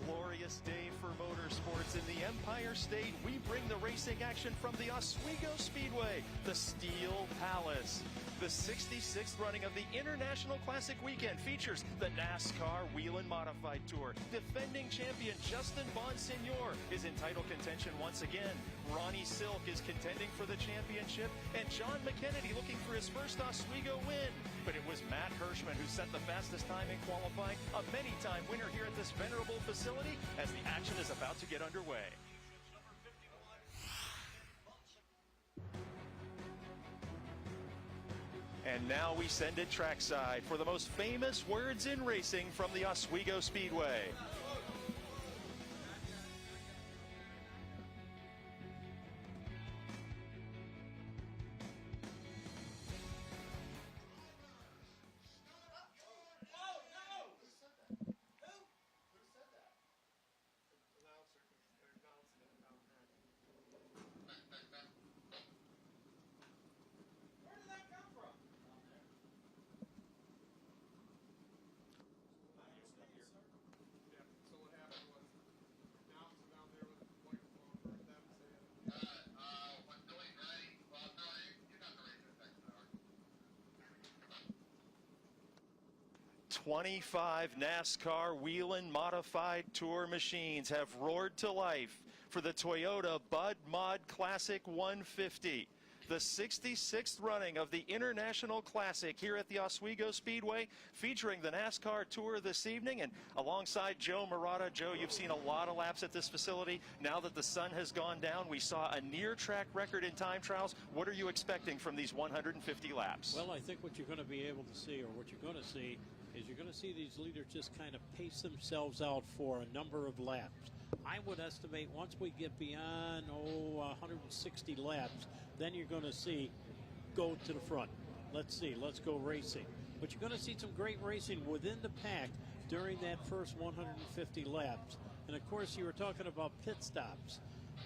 glorious day for motorsports in the Empire State. We bring the racing action from the Oswego Speedway, the Steel Palace. The 66th running of the International Classic Weekend features the NASCAR Whelen Modified Tour. Defending champion Justin Bonsignor is in title contention once again. Ronnie Silk is contending for the championship, and John McKennedy looking for his first Oswego win. But it was Matt Hirschman who set the fastest time in qualifying, a many-time winner here at this venerable facility as the action is about to get underway. And now we send it trackside for the most famous words in racing from the Oswego Speedway. Where did that come from? Yeah, so what happened was announced down there with the microphone for them saying, what's going right? Well, no, you're not the racer section, are you? 25 NASCAR Whelen Modified Tour machines have roared to life for the Toyota Bud Mod Classic 150. The 66th running of the International Classic here at the Oswego Speedway, featuring the NASCAR Tour this evening. And alongside Joe Murata. Joe, you've seen a lot of laps at this facility. Now that the sun has gone down, we saw a near-track record in time trials. What are you expecting from these 150 laps? Well, I think what you're going to be able to see, or what you're going to see, is you're going to see these leaders just kind of pace themselves out for a number of laps. I would estimate once we get beyond 160 laps, then you're going to see go to the front. Let's see, let's go racing. But you're going to see some great racing within the pack during that first 150 laps. And of course, you were talking about pit stops.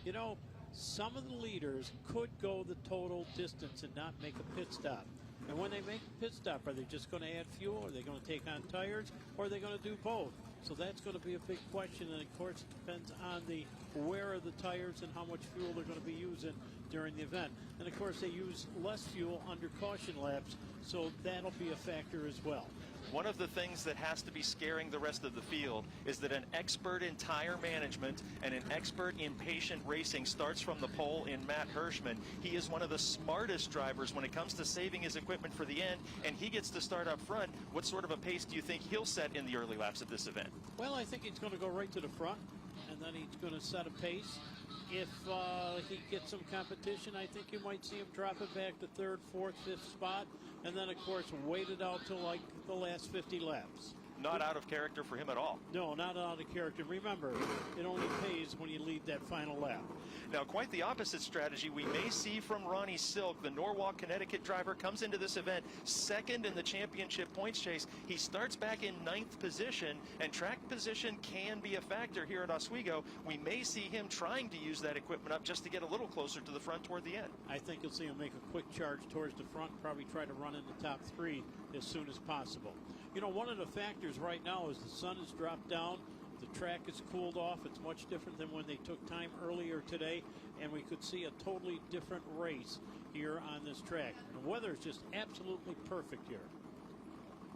You know, some of the leaders could go the total distance and not make a pit stop. And when they make a pit stop, are they just going to add fuel? Are they going to take on tires? Or are they going to do both? So that's going to be a big question. And, of course, it depends on the wear of the tires and how much fuel they're going to be using during the event. And, of course, they use less fuel under caution laps, so that'll be a factor as well. One of the things that has to be scaring the rest of the field is that an expert in tire management and an expert in patient racing starts from the pole in Matt Hirschman. He is one of the smartest drivers when it comes to saving his equipment for the end, and he gets to start up front. What sort of a pace do you think he'll set in the early laps at this event? Well, I think he's going to go right to the front, and then he's going to set a pace. If he gets some competition, I think you might see him drop it back to third, fourth, fifth spot, and then, of course, wait it out till like the last 50 laps. Not out of character for him at all. No, not out of character. Remember, it only pays when you lead that final lap. Now, quite the opposite strategy we may see from Ronnie Silk. The Norwalk, Connecticut driver comes into this event second in the championship points chase. He starts back in 9th position, and track position can be a factor here at Oswego. We may see him trying to use that equipment up just to get a little closer to the front toward the end. I think you'll see him make a quick charge towards the front, probably try to run in the top 3 as soon as possible. You know, one of the factors right now is the sun has dropped down. The track has cooled off. It's much different than when they took time earlier today, and we could see a totally different race here on this track. The weather is just absolutely perfect here.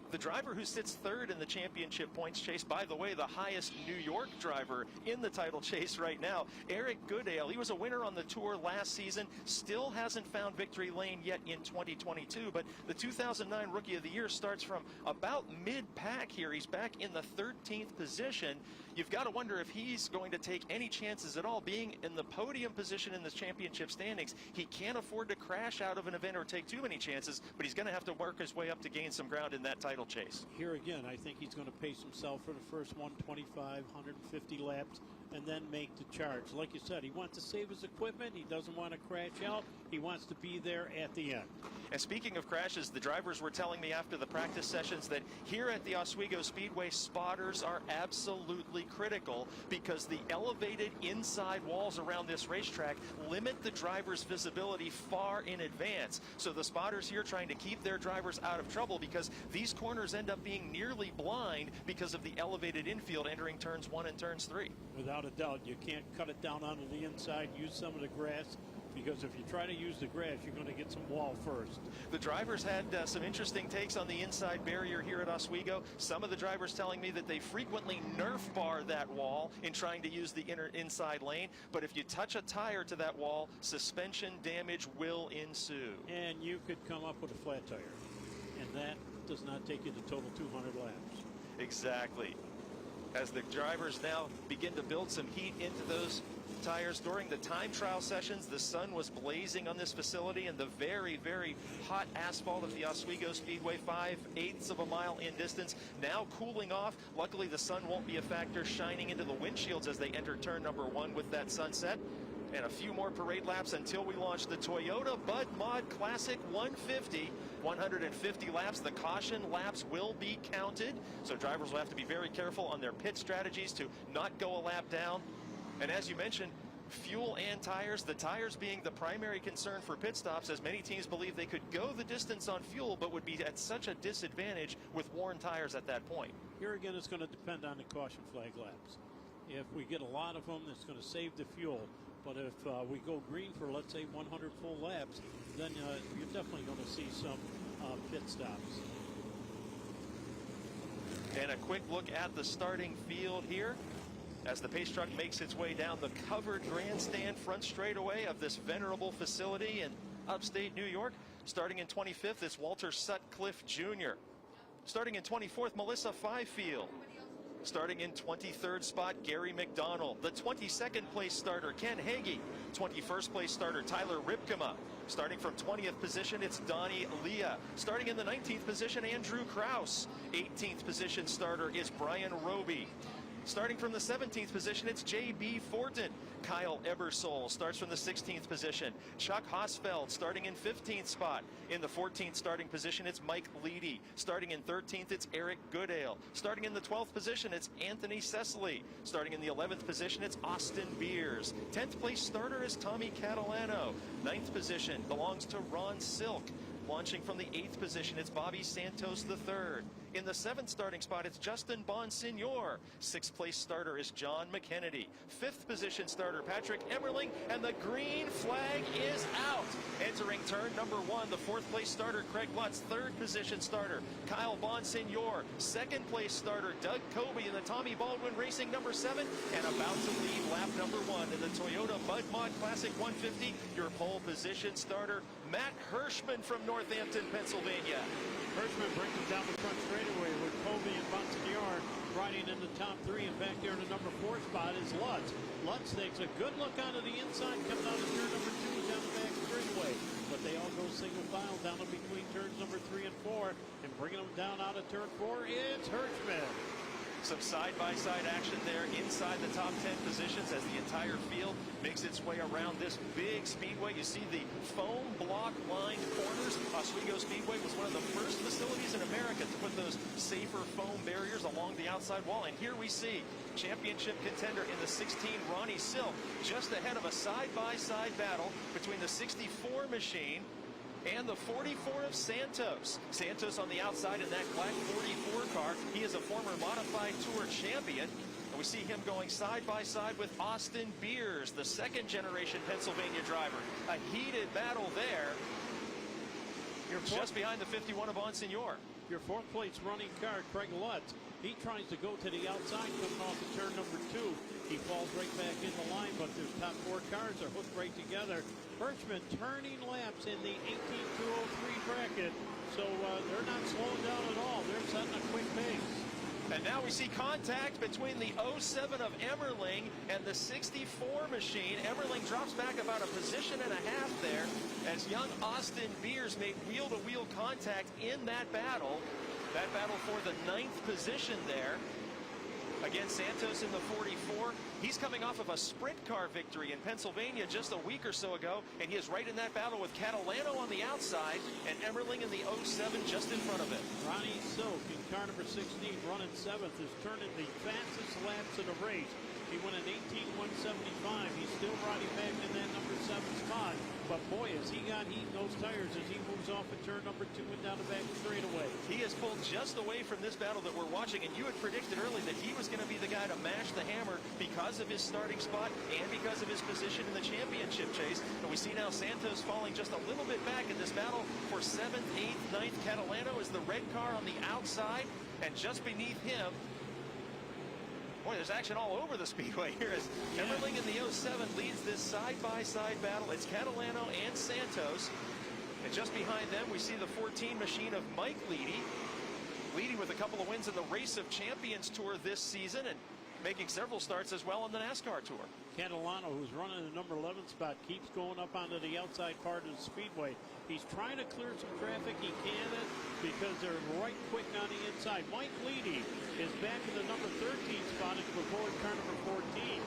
The driver who sits third in the championship points chase, by the way, the highest New York driver in the title chase right now, Eric Goodale. He was a winner on the Tour last season, still hasn't found victory lane yet in 2022, but the 2009 Rookie of the Year starts from about mid-pack here. He's back in the 13th position. You've got to wonder if he's going to take any chances at all. Being in the podium position in the championship standings, he can't afford to crash out of an event or take too many chances, but he's going to have to work his way up to gain some ground in that title chase. Here again, I think he's going to pace himself for the first 125, 150 laps, and then make the charge. Like you said, he wants to save his equipment. He doesn't want to crash out. He wants to be there at the end. And speaking of crashes, the drivers were telling me after the practice sessions that here at the Oswego Speedway, spotters are absolutely critical because the elevated inside walls around this racetrack limit the driver's visibility far in advance. So the spotters here trying to keep their drivers out of trouble because these corners end up being nearly blind because of the elevated infield entering turns 1 and turns 3. Without a doubt, you can't cut it down onto the inside, use some of the grass, because if you try to use the grass, you're going to get some wall first. The drivers had some interesting takes on the inside barrier here at Oswego. Some of the drivers telling me that they frequently Nerf bar that wall in trying to use the inside lane. But if you touch a tire to that wall, suspension damage will ensue. And you could come up with a flat tire. And that does not take you to total 200 laps. Exactly. As the drivers now begin to build some heat into those tires. During the time trial sessions, the sun was blazing on this facility, and the very, very hot asphalt of the Oswego Speedway, 5/8 of a mile in distance, now cooling off. Luckily, the sun won't be a factor, shining into the windshields as they enter turn number 1 with that sunset. And a few more parade laps until we launch the Toyota Bud Mod Classic 150. 150 laps. The caution laps will be counted, so drivers will have to be very careful on their pit strategies to not go a lap down. And as you mentioned, fuel and tires, the tires being the primary concern for pit stops, as many teams believe they could go the distance on fuel but would be at such a disadvantage with worn tires at that point. Here again, it's going to depend on the caution flag laps. If we get a lot of them, it's going to save the fuel. But if we go green for, let's say, 100 full laps, then you're definitely going to see some pit stops. And a quick look at the starting field here as the pace truck makes its way down the covered grandstand front straightaway of this venerable facility in upstate New York. Starting in 25th, it's Walter Sutcliffe Jr. Starting in 24th, Melissa Fifield. Starting in 23rd spot, Gary McDonald. The 22nd place starter, Ken Hagee. 21st place starter, Tyler Ripkema. Starting from 20th position, it's Donnie Leah. Starting in the 19th position, Andrew Kraus. 18th position starter is Brian Roby. Starting from the 17th position, it's J.B. Fortin. Kyle Ebersole starts from the 16th position. Chuck Hosfeld starting in 15th spot. In the 14th starting position, it's Mike Leedy. Starting in 13th, it's Eric Goodale. Starting in the 12th position, it's Anthony Cecily. Starting in the 11th position, it's Austin Beers. 10th place starter is Tommy Catalano. 9th position belongs to Ron Silk. Launching from the 8th position, it's Bobby Santos III. In the 7th starting spot, it's Justin Bonsignor. 6th place starter is John McKennedy. 5th position starter, Patrick Emmerling, and the green flag is out. Entering turn number 1, the 4th place starter, Craig Lutz. 3rd position starter, Kyle Bonsignor. 2nd place starter, Doug Kobe in the Tommy Baldwin Racing number 7, and about to lead lap number 1 in the Toyota Bud Mod Classic 150. Your pole position starter, Matt Hirschman from Northampton, Pennsylvania. Hirschman brings him down the front straightaway with Kobe and Bonsignor riding in the top 3. And back there in the number 4 spot is Lutz. Lutz takes a good look onto the inside, comes out of turn number 2 down the back straightaway. But they all go single file down in between turns number 3 and 4. And bringing them down out of turn 4 is Hirschman. Some side-by-side action there inside the top 10 positions as the entire field makes its way around this big speedway. You see the foam block-lined corners. Oswego Speedway was one of the first facilities in America to put those safer foam barriers along the outside wall. And here we see championship contender in the 16, Ronnie Silk, just ahead of a side-by-side battle between the 64 machine and the 44 of Santos. Santos on the outside in that black 44 car. He is a former modified tour champion. And we see him going side by side with Austin Beers, the 2nd generation Pennsylvania driver. A heated battle there. Just behind the 51 of Bonsignor. Your 4th place running car, Craig Lutz. He tries to go to the outside coming off of turn number 2. He falls right back in the line, but their top 4 cars are hooked right together. Hirschman turning laps in the 18-203 bracket, so they're not slowing down at all. They're setting a quick pace. And now we see contact between the 07 of Emmerling and the 64 machine. Emmerling drops back about a position and a half there as young Austin Beers made wheel-to-wheel contact in that battle. That battle for the 9th position there. Again, Santos in the 44. He's coming off of a sprint car victory in Pennsylvania just a week or so ago, and he is right in that battle with Catalano on the outside and Emmerling in the 07 just in front of him. Ronnie Silk in car number 16, running 7th, is turning the fastest laps in the race. He went an 18.175. He's still riding back in that number 7 spot. But boy, has he got heat in those tires as he moves off at turn number 2 and down the back straightaway. He has pulled just away from this battle that we're watching, and you had predicted early that he was going to be the guy to mash the hammer because of his starting spot and because of his position in the championship chase. And we see now Santos falling just a little bit back in this battle for 7th, 8th, 9th. Catalano is the red car on the outside, and just beneath him, boy, there's action all over the Speedway here as Emmerling in the 07 leads this side-by-side battle. It's Catalano and Santos. And just behind them, we see the 14 machine of Mike Leedy. Leedy with a couple of wins in the Race of Champions Tour this season and making several starts as well on the NASCAR Tour. Catalano, who's running the number 11 spot, keeps going up onto the outside part of the Speedway. He's trying to clear some traffic. He can't because they're right quick on the inside. Mike Leedy is back in the number 13 spot and before car number 14.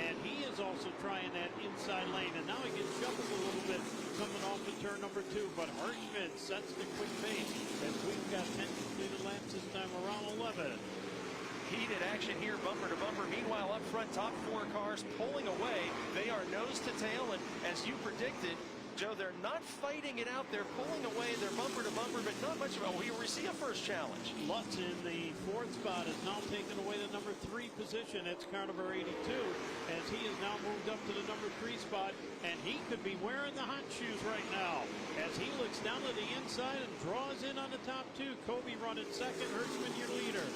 And he is also trying that inside lane. And now he gets shuffled a little bit coming off of turn number 2. But Hirschman sets the quick pace as we've got 10 completed laps this time around 11. Heated action here, bumper to bumper. Meanwhile, up front, top 4 cars pulling away. They are nose to tail, and as you predicted, Joe, they're not fighting it out. They're pulling away. They're bumper to bumper, but not much of a. We see a first challenge. Lutz in the 4th spot has now taken away the number 3 position. It's car number 82, as he has now moved up to the number 3 spot, and he could be wearing the hot shoes right now as he looks down to the inside and draws in on the top 2. Kobe running 2nd, Hirschman your leader.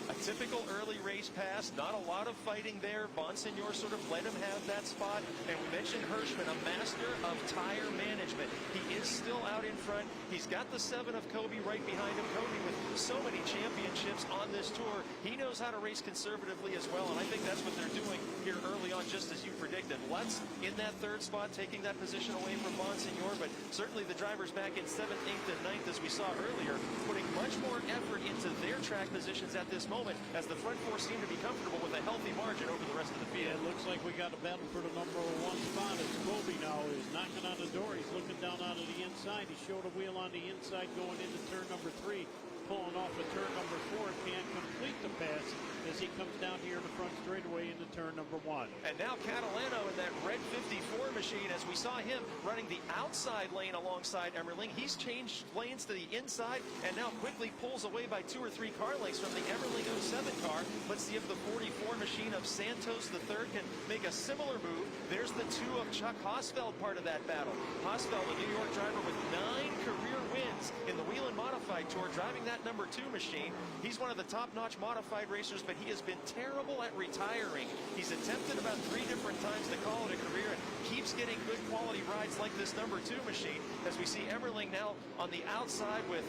A typical early race pass, not a lot of fighting there. Bonsignor sort of let him have that spot. And we mentioned Hirschman, a master of tire management. He is still out in front. He's got the 7 of Kobe right behind him. Kobe with so many championships on this tour. He knows how to race conservatively as well, and I think that's what they're doing here early on, just as you predicted. Lutz in that 3rd spot, taking that position away from Bonsignor, but certainly the drivers back in 7th, 8th, and 9th, as we saw earlier, putting much more effort into their track positions at this moment, as the front 4 seem to be comfortable with a healthy margin over the rest of the field. Yeah, it looks like we got a battle for the number 1 spot as Kobe now is knocking on the door. He's looking down out of the inside. He showed a wheel on the inside going into turn number 3. Pulling off at turn number 4, can't complete the pass as he comes down here in the front straightaway into turn number 1. And now Catalano in that red 54 machine, as we saw him running the outside lane alongside Emmerling. He's changed lanes to the inside and now quickly pulls away by 2 or 3 car lengths from the Emmerling 07 car. Let's see if the 44 machine of Santos III can make a similar move. There's the 2 of Chuck Hosfeld part of that battle. Hosfeld, a New York driver with 9 career wins in the Whelen Modified Tour, driving that number 2 machine. He's one of the top-notch modified racers, but he has been terrible at retiring. He's attempted about 3 different times to call it a career and keeps getting good quality rides like this number 2 machine. As we see Emmerling now on the outside with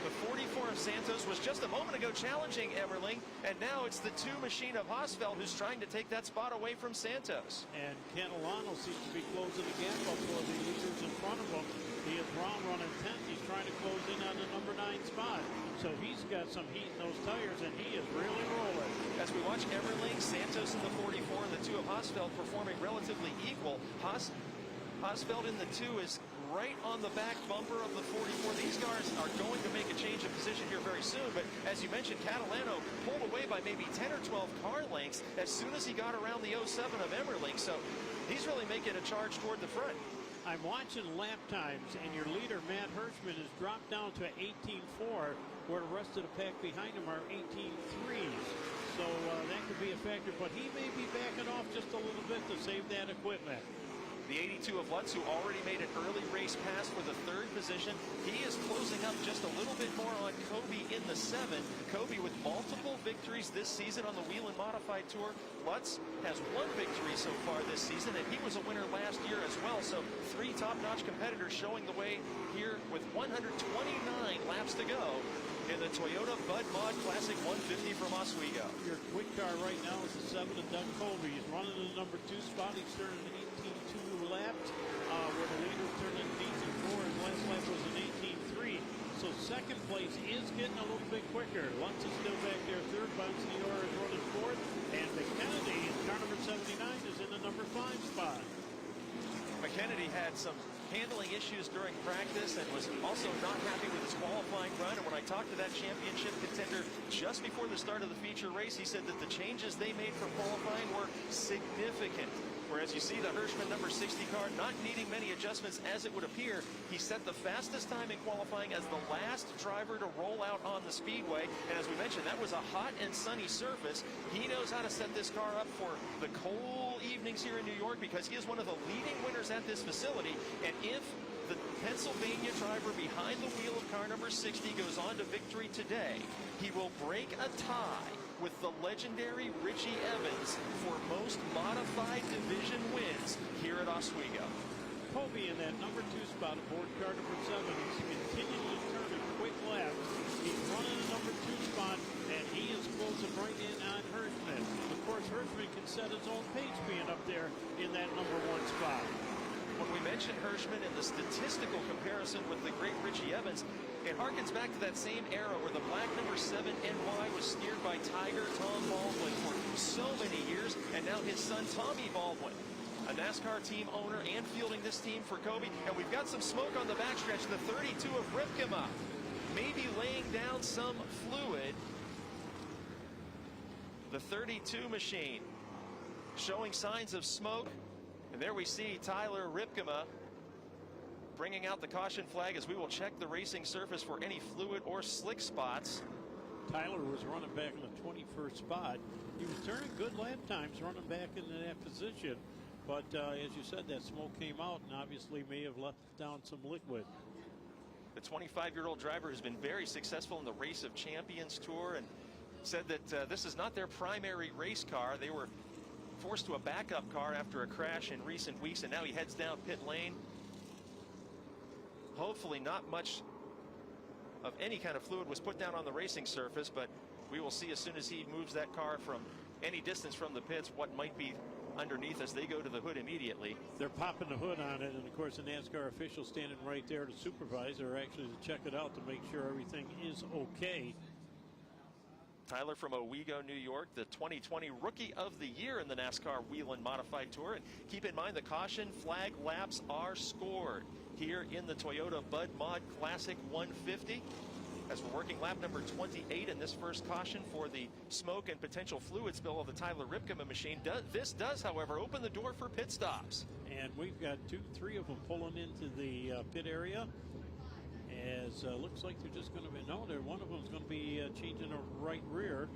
the 44 of Santos, was just a moment ago challenging Emmerling, and now it's the 2 machine of Hosfeld who's trying to take that spot away from Santos. And Catalano seems to be closing the gap up for the leaders in front of him. He is Brown running 10th. He's trying to close in on the number 9 spot. So he's got some heat in those tires, and he is really rolling. As we watch Emmerling, Santos in the 44, and the 2 of Hosfeld performing relatively equal. Hosfeld in the 2 is right on the back bumper of the 44. These cars are going to make a change of position here very soon, but as you mentioned, Catalano pulled away by maybe 10 or 12 car lengths as soon as he got around the 07 of Emmerling, so he's really making a charge toward the front. I'm watching lap times, and your leader, Matt Hirschman, has dropped down to 18.4, where the rest of the pack behind him are 18.3s. So that could be a factor, but he may be backing off just a little bit to save that equipment. The 82 of Lutz, who already made an early race pass for the 3rd position. He is closing up just a little bit more on Kobe in the 7. Kobe with multiple victories this season on the Whelen Modified Tour. Lutz has 1 victory so far this season, and he was a winner last year as well. So 3 top-notch competitors showing the way here with 129 laps to go in the Toyota Bud Mod Classic 150 from Oswego. Your quick car right now is the 7 of Doug Kobe. He's running the number 2 spot. He's turning 18.2 laps, where the leader turned in 18.4. His last lap was an 18.3. So second place is getting a little bit quicker. Lutz is still back there third. Bonsignor is running fourth. And McKennedy in car number 79 is in the number 5 spot. McKennedy had some handling issues during practice and was also not happy with his qualifying run. And when I talked to that championship contender just before the start of the feature race, he said that the changes they made for qualifying were significant. Whereas you see the Hirschman number 60 car not needing many adjustments as it would appear. He set the fastest time in qualifying as the last driver to roll out on the Speedway. And as we mentioned, that was a hot and sunny surface. He knows how to set this car up for the cold evenings here in New York because he is one of the leading winners at this facility. And if the Pennsylvania driver behind the wheel of car number 60 goes on to victory today, he will break a tie with the legendary Richie Evans for most modified division wins here at Oswego. Kobe in that number 2 spot aboard car number 7. He's continuing to turn a quick lap. He's running the number 2 spot, and he is closing right in on Hirschman. Of course, Hirschman can set his own pace being up there in that number 1 spot. When we mentioned Hirschman and the statistical comparison with the great Richie Evans, it harkens back to that same era where the black number 7 NY was steered by Tiger Tom Baldwin for so many years, and now his son Tommy Baldwin, a NASCAR team owner and fielding this team for Kobe. And we've got some smoke on the backstretch. The 32 of Ripkema maybe laying down some fluid. The 32 machine showing signs of smoke. And there we see Tyler Ripkema bringing out the caution flag as we will check the racing surface for any fluid or slick spots. Tyler was running back in the 21st spot. He was turning good lap times running back into that position. But as you said, that smoke came out and obviously may have left down some liquid. The 25-year-old driver has been very successful in the Race of Champions Tour and said that this is not their primary race car. They were forced to a backup car after a crash in recent weeks, and now he heads down pit lane. Hopefully not much of any kind of fluid was put down on the racing surface, but we will see as soon as he moves that car from any distance from the pits what might be underneath as they go to the hood immediately. They're popping the hood on it, and of course the NASCAR official standing right there to supervise, or actually to check it out to make sure everything is okay. Tyler from Oswego, New York, the 2020 Rookie of the Year in the NASCAR Whelen Modified Tour. And keep in mind the caution flag laps are scored here in the Toyota Bud Mod Classic 150. As we're working lap number 28 in this first caution for the smoke and potential fluid spill of the Tyler Ripkema machine. This does, however, open the door for pit stops. And we've got 2-3 of them pulling into the pit area. As looks like they're just going to be, no, one of them is going to be changing a right rear.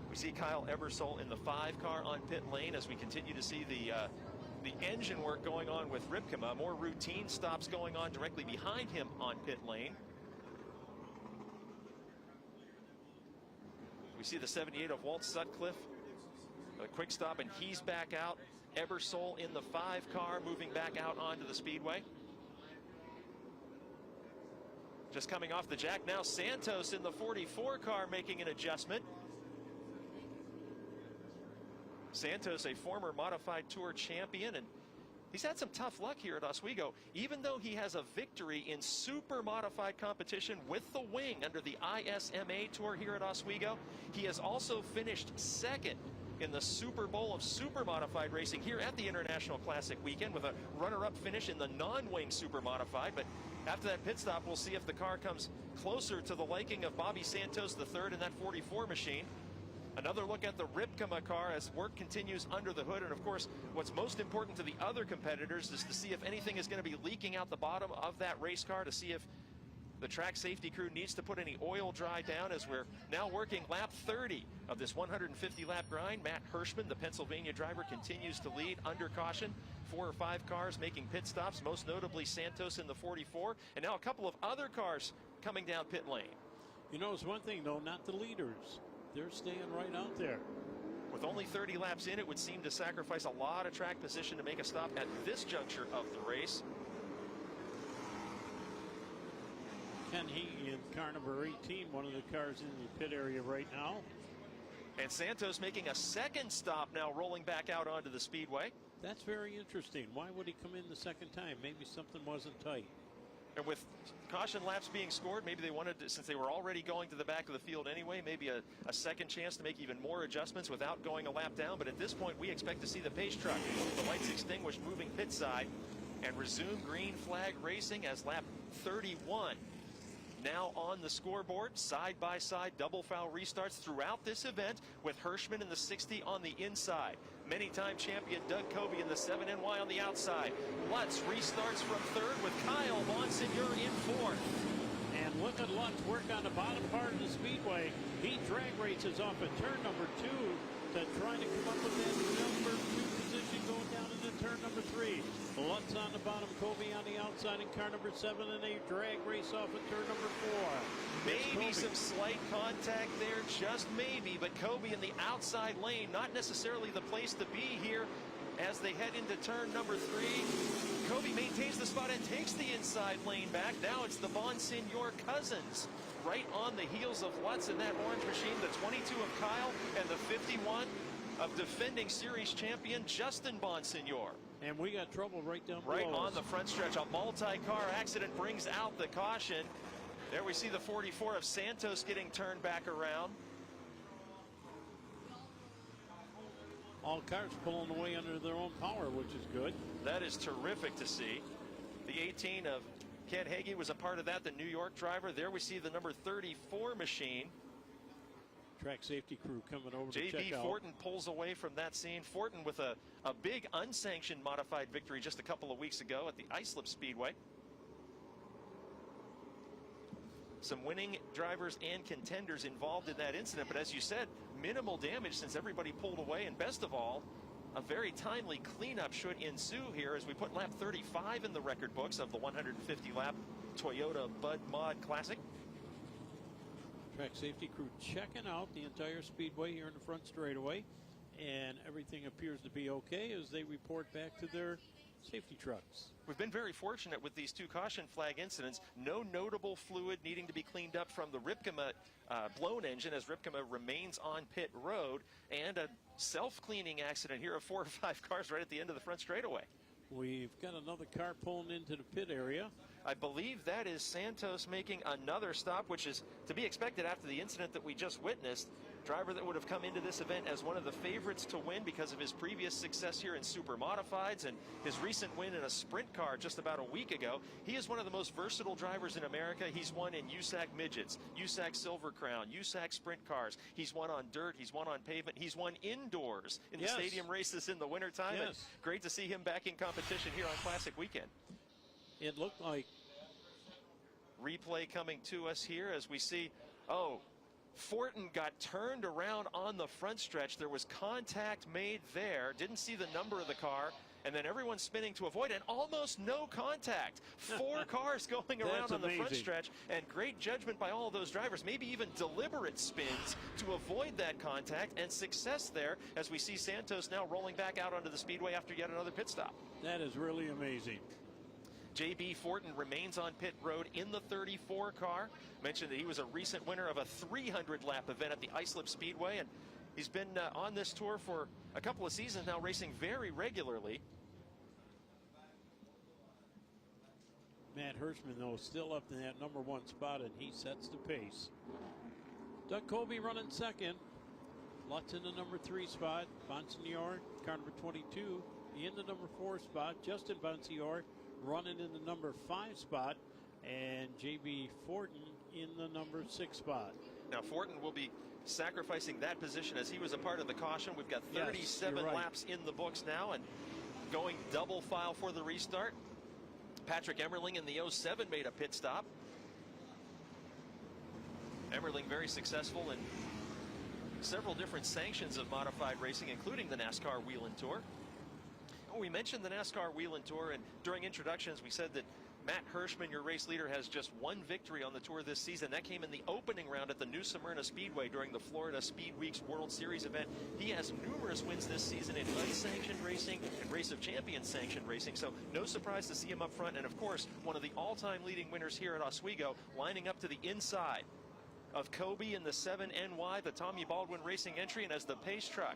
We see Kyle Ebersol in the 5 car on pit lane as we continue to see the engine work going on with Ripkema. More routine stops going on directly behind him on pit lane. We see the 78 of Walt Sutcliffe, a quick stop, and he's back out. Ebersol in the 5 car moving back out onto the Speedway. Just coming off the jack now, Santos in the 44 car making an adjustment. Santos, a former Modified Tour champion, and he's had some tough luck here at Oswego. Even though he has a victory in super modified competition with the wing under the ISMA Tour here at Oswego, he has also finished second in the Super Bowl of super modified racing here at the International Classic weekend with a runner-up finish in the non-wing super modified. But after that pit stop, we'll see if the car comes closer to the liking of Bobby Santos III in that 44 machine. Another look at the Ripkema car as work continues under the hood. And of course, what's most important to the other competitors is to see if anything is going to be leaking out the bottom of that race car, to see if the track safety crew needs to put any oil dry down, as we're now working lap 30 of this 150-lap grind. Matt Hirschman, the Pennsylvania driver, continues to lead under caution. 4 or 5 cars making pit stops, most notably Santos in the 44. And now a couple of other cars coming down pit lane. You know, it's one thing, though, not the leaders. They're staying right out there. With only 30 laps in, it would seem to sacrifice a lot of track position to make a stop at this juncture of the race. Ken Heaton in car number 18, one of the cars in the pit area right now. And Santos making a second stop now, rolling back out onto the Speedway. That's very interesting. Why would he come in the second time? Maybe something wasn't tight. And with caution laps being scored, maybe they wanted to, since they were already going to the back of the field anyway, maybe a second chance to make even more adjustments without going a lap down. But at this point, we expect to see the pace truck, the lights extinguished, moving pit side, and resume green flag racing as lap 31 now on the scoreboard. Side-by-side double foul restarts throughout this event, with Hirschman in the 60 on the inside. Many-time champion Doug Kobe in the 7NY on the outside. Lutz restarts from third with Kyle Bonsignor in fourth. And look at Lutz work on the bottom part of the speedway. He drag races off at turn number 2 to try to come up with that number 2 position going down into turn number 3. Lutz on the bottom, Kobe on the outside in car number 7, and they drag race off at turn number 4. Maybe some slight contact there, just maybe, but Kobe in the outside lane, not necessarily the place to be here as they head into turn number 3. Kobe maintains the spot and takes the inside lane back. Now it's the Bonsignor cousins right on the heels of Lutz in that orange machine, the 22 of Kyle and the 51 of defending series champion Justin Bonsignor. And we got trouble right down below. Right on the front stretch. A multi-car accident brings out the caution. There we see the 44 of Santos getting turned back around. All cars pulling away under their own power, which is good. That is terrific to see. The 18 of Ken Hagee was a part of that, the New York driver. There we see the number 34 machine. Track safety crew coming over to check J.B. out. Fortin pulls away from that scene. Fortin with a big unsanctioned modified victory just a couple of weeks ago at the Islip Speedway. Some winning drivers and contenders involved in that incident, but as you said, minimal damage since everybody pulled away, and best of all, a very timely cleanup should ensue here as we put lap 35 in the record books of the 150-lap Toyota Bud Mod Classic. Track safety crew checking out the entire speedway here in the front straightaway, and everything appears to be okay as they report back to their safety trucks. We've been very fortunate with these 2 caution flag incidents. No notable fluid needing to be cleaned up from the Ripkema blown engine as Ripkema remains on pit road, and a self-cleaning accident here of 4 or 5 cars right at the end of the front straightaway. We've got another car pulling into the pit area. I believe that is Santos making another stop, which is to be expected after the incident that we just witnessed. Driver that would have come into this event as one of the favorites to win because of his previous success here in super modifieds and his recent win in a sprint car just about a week ago. He is one of the most versatile drivers in America. He's won in USAC midgets, USAC Silver Crown, USAC sprint cars. He's won on dirt. He's won on pavement. He's won indoors in the stadium races in the wintertime. Yes. And great to see him back in competition here on Classic Weekend. It looked like replay coming to us here as we see, Fortin got turned around on the front stretch. There was contact made there. Didn't see the number of the car. And then everyone's spinning to avoid, and almost no contact. 4 cars going around on the front stretch, and great judgment by all of those drivers. Maybe even deliberate spins to avoid that contact, and success there as we see Santos now rolling back out onto the speedway after yet another pit stop. that is really amazing. J.B. Fortin remains on pit road in the 34 car. Mentioned that he was a recent winner of a 300-lap event at the Islip Speedway, and he's been on this tour for a couple of seasons now, racing very regularly. Matt Hirschman, though, still up in that number 1 spot, and he sets the pace. Doug Kobe running second. Lutz in the number 3 spot. Bonsignor, car number 22, in the number 4 spot. Justin Bonsignor running in the number 5 spot, and J.B. Fortin in the number 6 spot. Now Fortin will be sacrificing that position as he was a part of the caution. We've got 37 laps in the books now, and going double file for the restart. Patrick Emmerling in the 07 made a pit stop. Emmerling very successful in several different sanctions of modified racing, including the NASCAR Whelen Tour. We mentioned the NASCAR Whelen Tour, and during introductions we said that Matt Hirschman, your race leader, has just 1 victory on the tour this season. That came in the opening round at the New Smyrna Speedway during the Florida Speed Weeks World Series event. He has numerous wins this season in unsanctioned racing and Race of Champions sanctioned racing, so no surprise to see him up front. And of course, one of the all-time leading winners here at Oswego, lining up to the inside of Kobe in the 7NY, the Tommy Baldwin Racing entry, and as the pace truck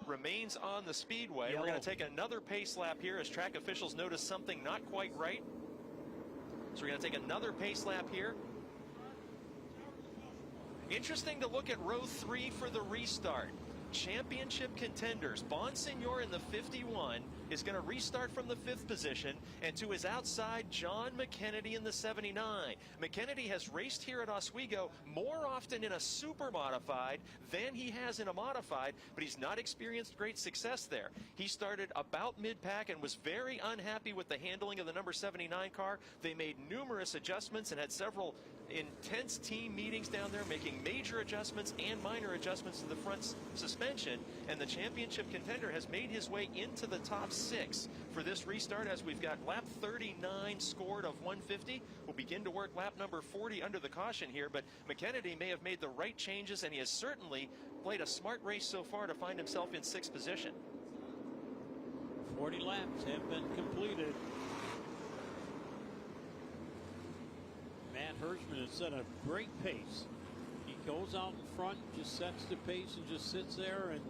remains on the speedway, we're going to take another pace lap here as track officials notice something not quite right. So we're going to take another pace lap here. Interesting to look at row 3 for the restart. Championship contenders. Bonsignor in the 51 is going to restart from the 5th position, and to his outside, John McKennedy in the 79. McKennedy has raced here at Oswego more often in a super modified than he has in a modified, but he's not experienced great success there. He started about mid-pack and was very unhappy with the handling of the number 79 car. They made numerous adjustments and had several intense team meetings down there, making major adjustments and minor adjustments to the front suspension, and the championship contender has made his way into the top 6 for this restart, as we've got lap 39 scored of 150. We'll begin to work lap number 40 under the caution here, but McKennedy may have made the right changes, and he has certainly played a smart race so far to find himself in 6th position. 40 laps have been completed. Matt Hirschman has set a great pace. He goes out in front, just sets the pace and just sits there and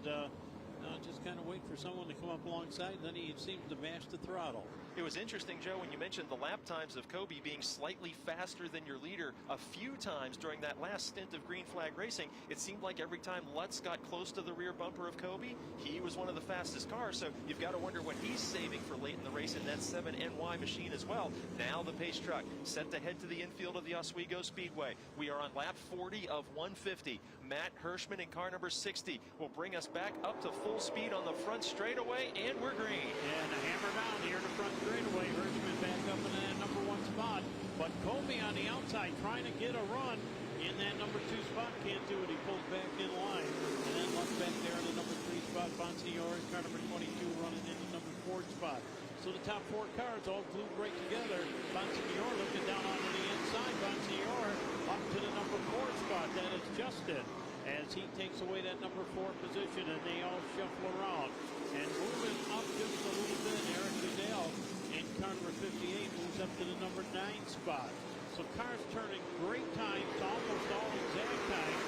just kind of wait for someone to come up alongside, and then he seems to mash the throttle. It was interesting, Joe, when you mentioned the lap times of Kobe being slightly faster than your leader a few times during that last stint of green flag racing. It seemed like every time Lutz got close to the rear bumper of Kobe, he was one of the fastest cars. So you've got to wonder what he's saving for late in the race in that 7NY machine as well. Now the pace truck set to head to the infield of the Oswego Speedway. We are on lap 40 of 150. Matt Hirschman in car number 60 will bring us back up to full speed on the front straightaway, and we're green. And a hammer down here in the front straightaway. Hirschman back up in that number 1 spot, but Kobe on the outside trying to get a run in that number 2 spot. Can't do it. He pulls back in line, and then left back there in the number 3 spot. Bonsignor in car number 22 running in the number 4 spot. So the top 4 cars all glued right together. Bonsignor looking down onto the inside. Bonsignor up to the number 4 spot. That is Justin, as he takes away that number 4 position, and they all shuffle around. And moving up just a little bit, Eric Goodell in car number 58 moves up to the number 9 spot. So cars turning great times, almost all exact times.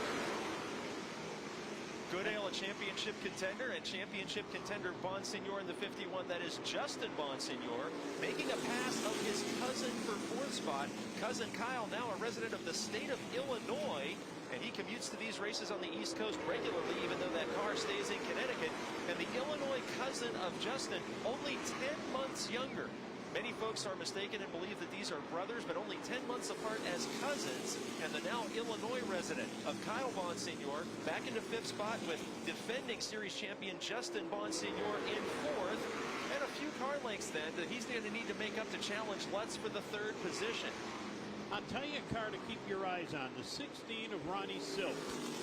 Goodale, a championship contender, and championship contender Bonsignor in the 51. That is Justin Bonsignor making a pass of his cousin for 4th spot. Cousin Kyle, now a resident of the state of Illinois, and he commutes to these races on the East Coast regularly, even though that car stays in Connecticut. And the Illinois cousin of Justin, only 10 months younger. Many folks are mistaken and believe that these are brothers, but only 10 months apart as cousins. And the now Illinois resident of Kyle Bonsignor back into 5th spot with defending series champion Justin Bonsignor in 4th. And a few car lengths then that he's going to need to make up to challenge Lutz for the 3rd position. I'll tell you a car to keep your eyes on, the 16 of Ronnie Silk.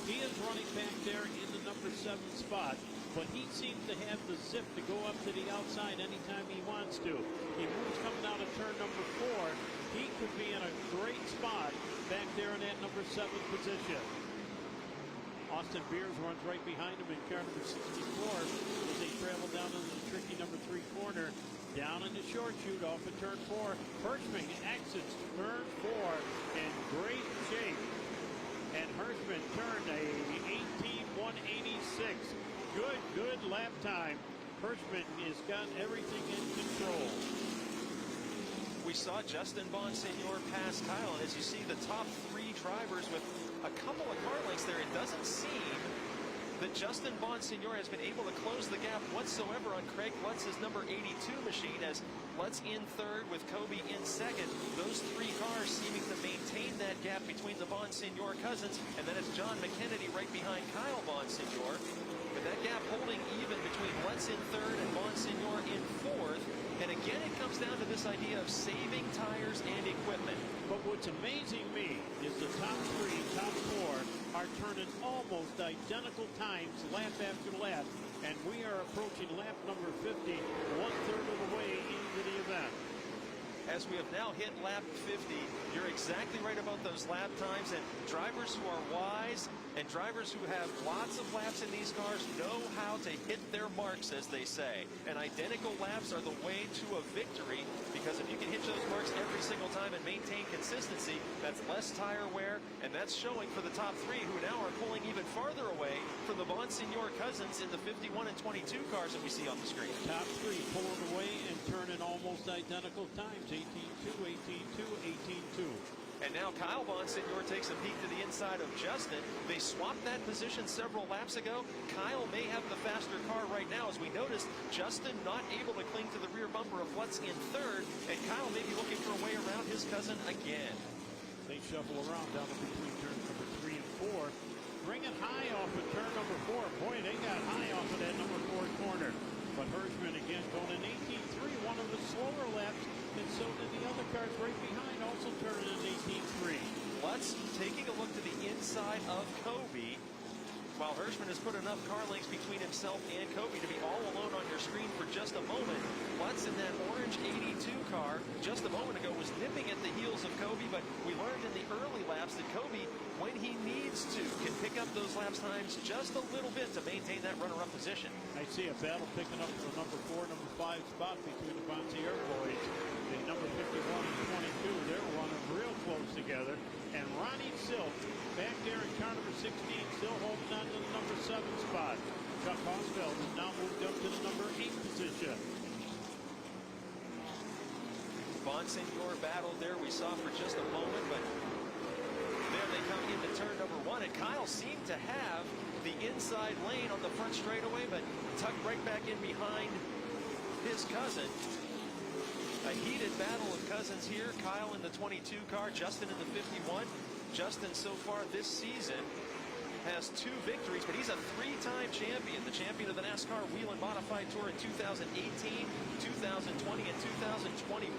He is running back there in the number 7 spot, but he seems to have the zip to go up to the outside anytime he wants to. He moves coming out of turn number 4. He could be in a great spot back there in that number 7 position. Austin Beers runs right behind him in car number 64 as they travel down into the tricky number 3 corner. Down in the short chute off of turn 4. Hirschman exits turn 4 in great shape. And Hirschman turned a 18.186. Good lap time. Hirschman has got everything in control. We saw Justin Bonsignor pass Kyle, and as you see the top 3 drivers with a couple of car lengths there, it doesn't seem that Justin Bonsignor has been able to close the gap whatsoever on Craig Lutz's number 82 machine, as Lutz in 3rd with Kobe in 2nd. Those 3 cars seeming to maintain that gap between the Bonsignor cousins, and then it's John McKennedy right behind Kyle Bonsignor. But that gap holding even between Lutz in 3rd and Bonsignor in 4th. And again, it comes down to this idea of saving tires and equipment. But what's amazing me is the top 3, top 4 are turning almost identical times lap after lap. And we are approaching lap number 50, 1/3 of the way into the event. As we have now hit lap 50, you're exactly right about those lap times, and drivers who are wise and drivers who have lots of laps in these cars know how to hit their marks, as they say. And identical laps are the way to a victory, because if you can hit those marks every single time and maintain consistency, that's less tire wear, and that's showing for the top 3, who now are pulling even farther away from the Bonsignor cousins in the 51 and 22 cars that we see on the screen. Top 3 pulling away and turning almost almost identical times, 18-2, 18-2, 18-2. And now Kyle Bonsignor takes a peek to the inside of Justin. They swapped that position several laps ago. Kyle may have the faster car right now. As we noticed, Justin not able to cling to the rear bumper of Lutz in third, and Kyle may be looking for a way around his cousin again. They shuffle around down in between turns number 3 and 4. Bring it high off of turn number 4. Boy, they got high off of that number 4 corner. But Hirschman again going in 18-3, one of the slower laps, and so did the other cars right behind, also turning in 18-3. Lutz taking a look to the inside of Kobe, while Hirschman has put enough car lengths between himself and Kobe to be all alone on your screen for just a moment. Lutz in that orange 82 car just a moment ago was nipping at the heels of Kobe, but we learned in the early laps that Kobe, when he needs to, can pick up those laps times just a little bit to maintain that runner-up position. I see a battle picking up for the number 4, number 5 spot between the Bonsignor boys. The number 51 and 22, they're running real close together. And Ronnie Silk back there in car number 16, still holding on to the number 7 spot. Chuck Hosfeld has now moved up to the number 8 position. Bonsignor battle there we saw for just a moment, but there they come into turn number 1, and Kyle seemed to have the inside lane on the front straightaway, but tucked right back in behind his cousin. A heated battle of cousins here. Kyle in the 22 car, Justin in the 51. Justin so far this season has 2 victories, but he's a 3-time champion, the champion of the NASCAR Whelen Modified Tour in 2018, 2020, and 2021.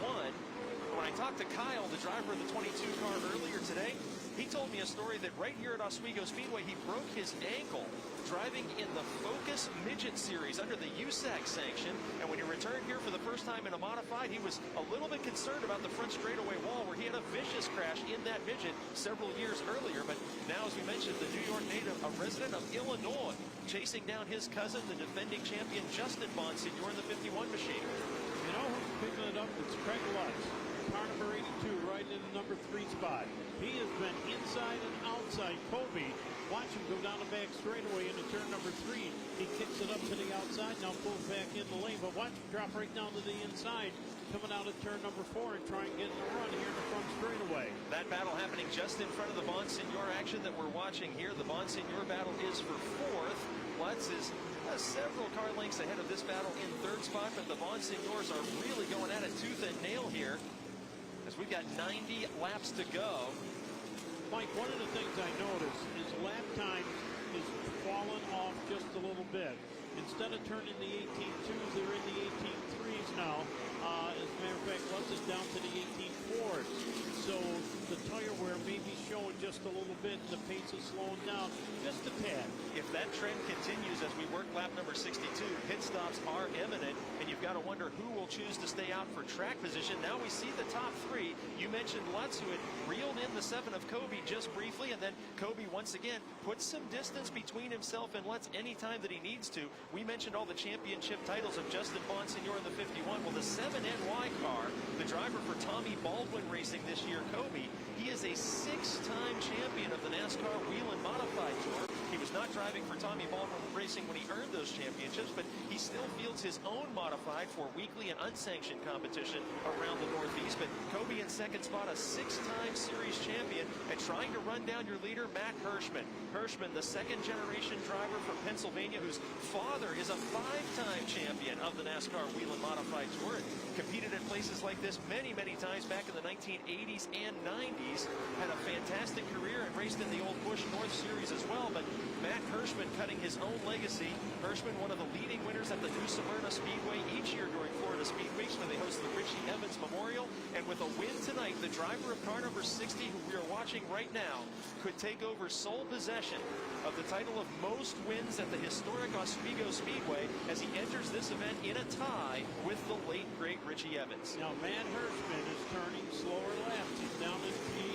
When I talked to Kyle, the driver of the 22 car earlier today, he told me a story that right here at Oswego Speedway, he broke his ankle driving in the Focus Midget Series under the USAC sanction. And when he returned here for the first time in a modified, he was a little bit concerned about the front straightaway wall where he had a vicious crash in that midget several years earlier. But now, as we mentioned, the New York native, a resident of Illinois, chasing down his cousin, the defending champion Justin Bonsignor in the 51 machine. You know who's picking it up? It's Craig Lutz. Car number 82 right in the number 3 spot. He has been inside and outside Kobe. Watch him go down the back straightaway into turn number 3. He kicks it up to the outside, now pulls back in the lane, but watch him drop right down to the inside, coming out of turn number 4 and try and get in the run here in the front straightaway. That battle happening just in front of the Bonsignor action that we're watching here. The Bonsignor battle is for 4th. Lutz is several car lengths ahead of this battle in 3rd spot, but the Bonsignors are really going at it tooth and nail here, as we've got 90 laps to go. Mike, one of the things I noticed is lap time is falling off just a little bit. Instead of turning the 18.2s, they're in the 18.3s now. As a matter of fact, Lutz is down to the 18.4s. So the tire wear may be showing just a little bit, and the pace is slowing down just a tad. If that trend continues as we work lap number 62, pit stops are imminent, and you've got to wonder who will choose to stay out for track position. Now we see the top 3. You mentioned Lutz, who had reeled in the 7 of Kobe just briefly, and then Kobe once again puts some distance between himself and Lutz anytime that he needs to. We mentioned all the championship titles of Justin Bonsignor in the 51. Well, the 7NY car, the driver for Tommy Baldwin Racing this year, Kobe, he is a 6-time champion of the NASCAR Whelen Modified Tour. He was not driving for Tommy Baldwin Racing when he earned those championships, but he still fields his own modified for weekly and unsanctioned competition around the Northeast. But Kobe in 2nd spot, a 6-time series champion, and trying to run down your leader, Matt Hirschman. Hirschman, the 2nd-generation driver from Pennsylvania, whose father is a 5-time champion of the NASCAR Whelen Modified Tour, and competed at places like this many, many times back in the 1980s and 90s. Had a fantastic career and raced in the old Busch North Series as well, but Matt Hirschman cutting his own legacy. Hirschman, one of the leading winners at the New Smyrna Speedway each year during Florida Speed Weeks when they host the Richie Evans Memorial. And with a win tonight, the driver of car number 60, who we are watching right now, could take over sole possession of the title of most wins at the historic Oswego Speedway as he enters this event in a tie with the late, great Richie Evans. Now, Matt Hirschman is turning slower laps. He's down into the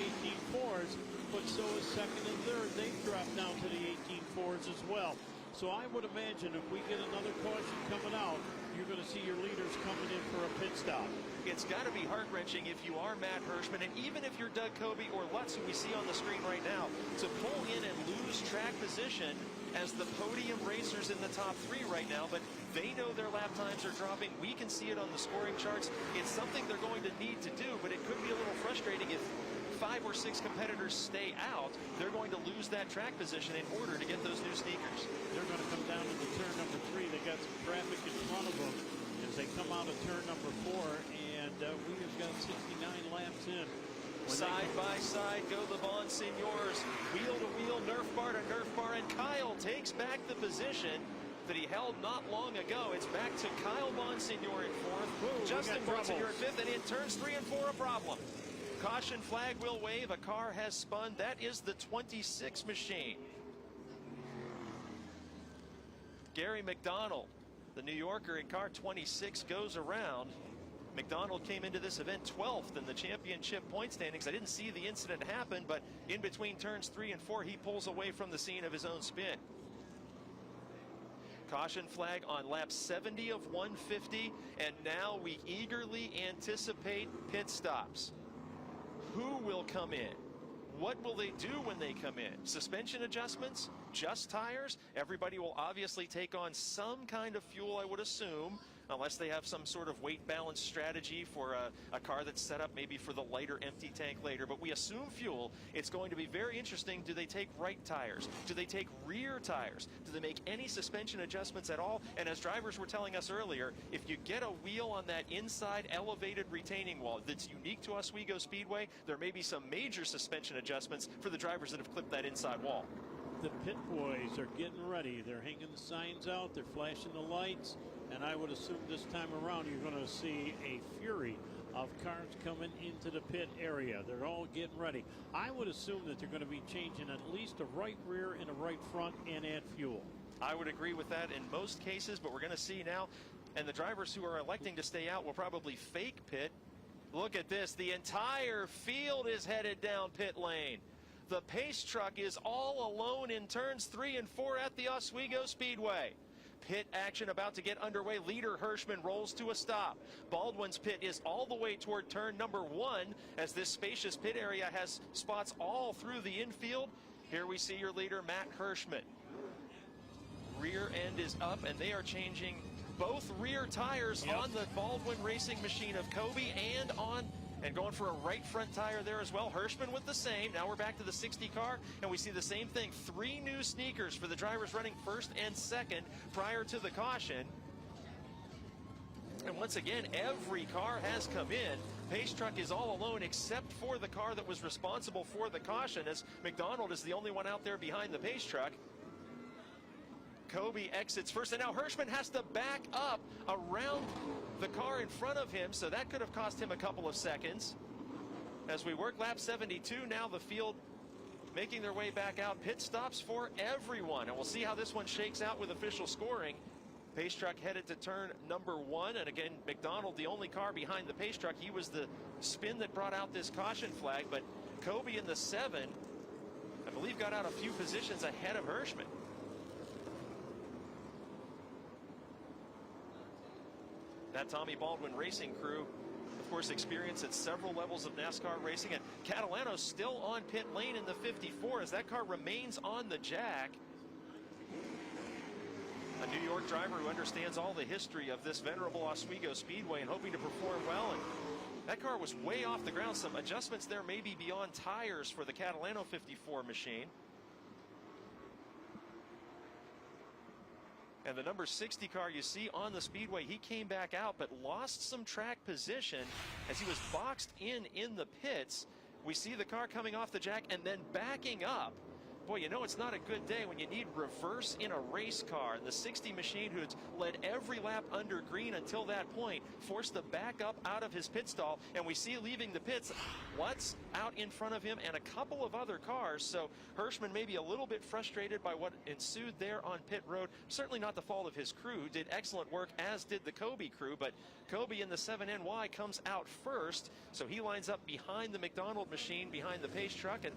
18.4s, but so is 2nd and 3rd. They've dropped down to the 18.4s as well. So I would imagine if we get another caution coming out, you're going to see your leaders coming in for a pit stop. It's got to be heart-wrenching if you are Matt Hirschman, and even if you're Doug Kobe or Lutz, who we see on the screen right now, to pull in and lose track position as the podium racers in the top 3 right now, but they know their lap times are dropping. We can see it on the scoring charts. It's something they're going to need to do, but it could be a little frustrating if 5 or 6 competitors stay out. They're going to lose that track position in order to get those new sneakers. They're going to come down into turn number 3. They got some traffic in front of them as they come out of turn number 4, and we've got 69 laps in. Side by side go the Bonsignors, wheel to wheel, Nerf bar to Nerf bar, and Kyle takes back the position that he held not long ago. It's back to Kyle Bonsignor in 4th, Justin Bonsignor in 5th, and in turns 3 and 4 a problem. Caution flag will wave. A car has spun. That is the 26 machine. Gary McDonald, the New Yorker in car 26, goes around. McDonald came into this event 12th in the championship point standings. I didn't see the incident happen, but in between turns 3 and 4, he pulls away from the scene of his own spin. Caution flag on lap 70 of 150, and now we eagerly anticipate pit stops. Who will come in? What will they do when they come in? Suspension adjustments? Just tires? Everybody will obviously take on some kind of fuel, I would assume, unless they have some sort of weight balance strategy for a car that's set up maybe for the lighter empty tank later. But we assume fuel. It's going to be very interesting. Do they take right tires? Do they take rear tires? Do they make any suspension adjustments at all? And as drivers were telling us earlier, if you get a wheel on that inside elevated retaining wall that's unique to Oswego Speedway, there may be some major suspension adjustments for the drivers that have clipped that inside wall. The pit boys are getting ready. They're hanging the signs out. They're flashing the lights. And I would assume this time around you're going to see a fury of cars coming into the pit area. They're all getting ready. I would assume that they're going to be changing at least a right rear and a right front and add fuel. I would agree with that in most cases, but we're going to see now. And the drivers who are electing to stay out will probably fake pit. Look at this. The entire field is headed down pit lane. The pace truck is all alone in turns 3 and 4 at the Oswego Speedway. Pit action about to get underway. Leader Hirschman rolls to a stop. Baldwin's pit is all the way toward turn number 1 as this spacious pit area has spots all through the infield. Here we see your leader, Matt Hirschman. Rear end is up, and they are changing both rear tires on the Baldwin Racing machine of Kobe and going for a right front tire there as well. Hirschman with the same. Now we're back to the 60 car, and we see the same thing. 3 new sneakers for the drivers running 1st and 2nd prior to the caution. And once again, every car has come in. Pace truck is all alone except for the car that was responsible for the caution, as McDonald is the only one out there behind the pace truck. Kobe exits first, and now Hirschman has to back up around the car in front of him, so that could have cost him a couple of seconds. As we work lap 72, now the field making their way back out. Pit stops for everyone, and we'll see how this one shakes out with official scoring. Pace truck headed to turn number 1, and again, McDonald, the only car behind the pace truck. He was the spin that brought out this caution flag, but Kobe in the 7, I believe, got out a few positions ahead of Hirschman. That Tommy Baldwin Racing crew, of course, experienced at several levels of NASCAR racing. And Catalano's still on pit lane in the 54 as that car remains on the jack. A New York driver who understands all the history of this venerable Oswego Speedway and hoping to perform well. And that car was way off the ground. Some adjustments there may be beyond tires for the Catalano 54 machine. And the number 60 car you see on the Speedway, he came back out but lost some track position as he was boxed in the pits. We see the car coming off the jack and then backing up. Boy, you know it's not a good day when you need reverse in a race car. And the 60 machine, who had led every lap under green until that point, forced to back up out of his pit stall. And we see leaving the pits, Lutz out in front of him and a couple of other cars. So Hirschman may be a little bit frustrated by what ensued there on pit road. Certainly not the fault of his crew. Did excellent work, as did the Kobe crew. But Kobe in the 7NY comes out first. So he lines up behind the McDonald machine, behind the pace truck. And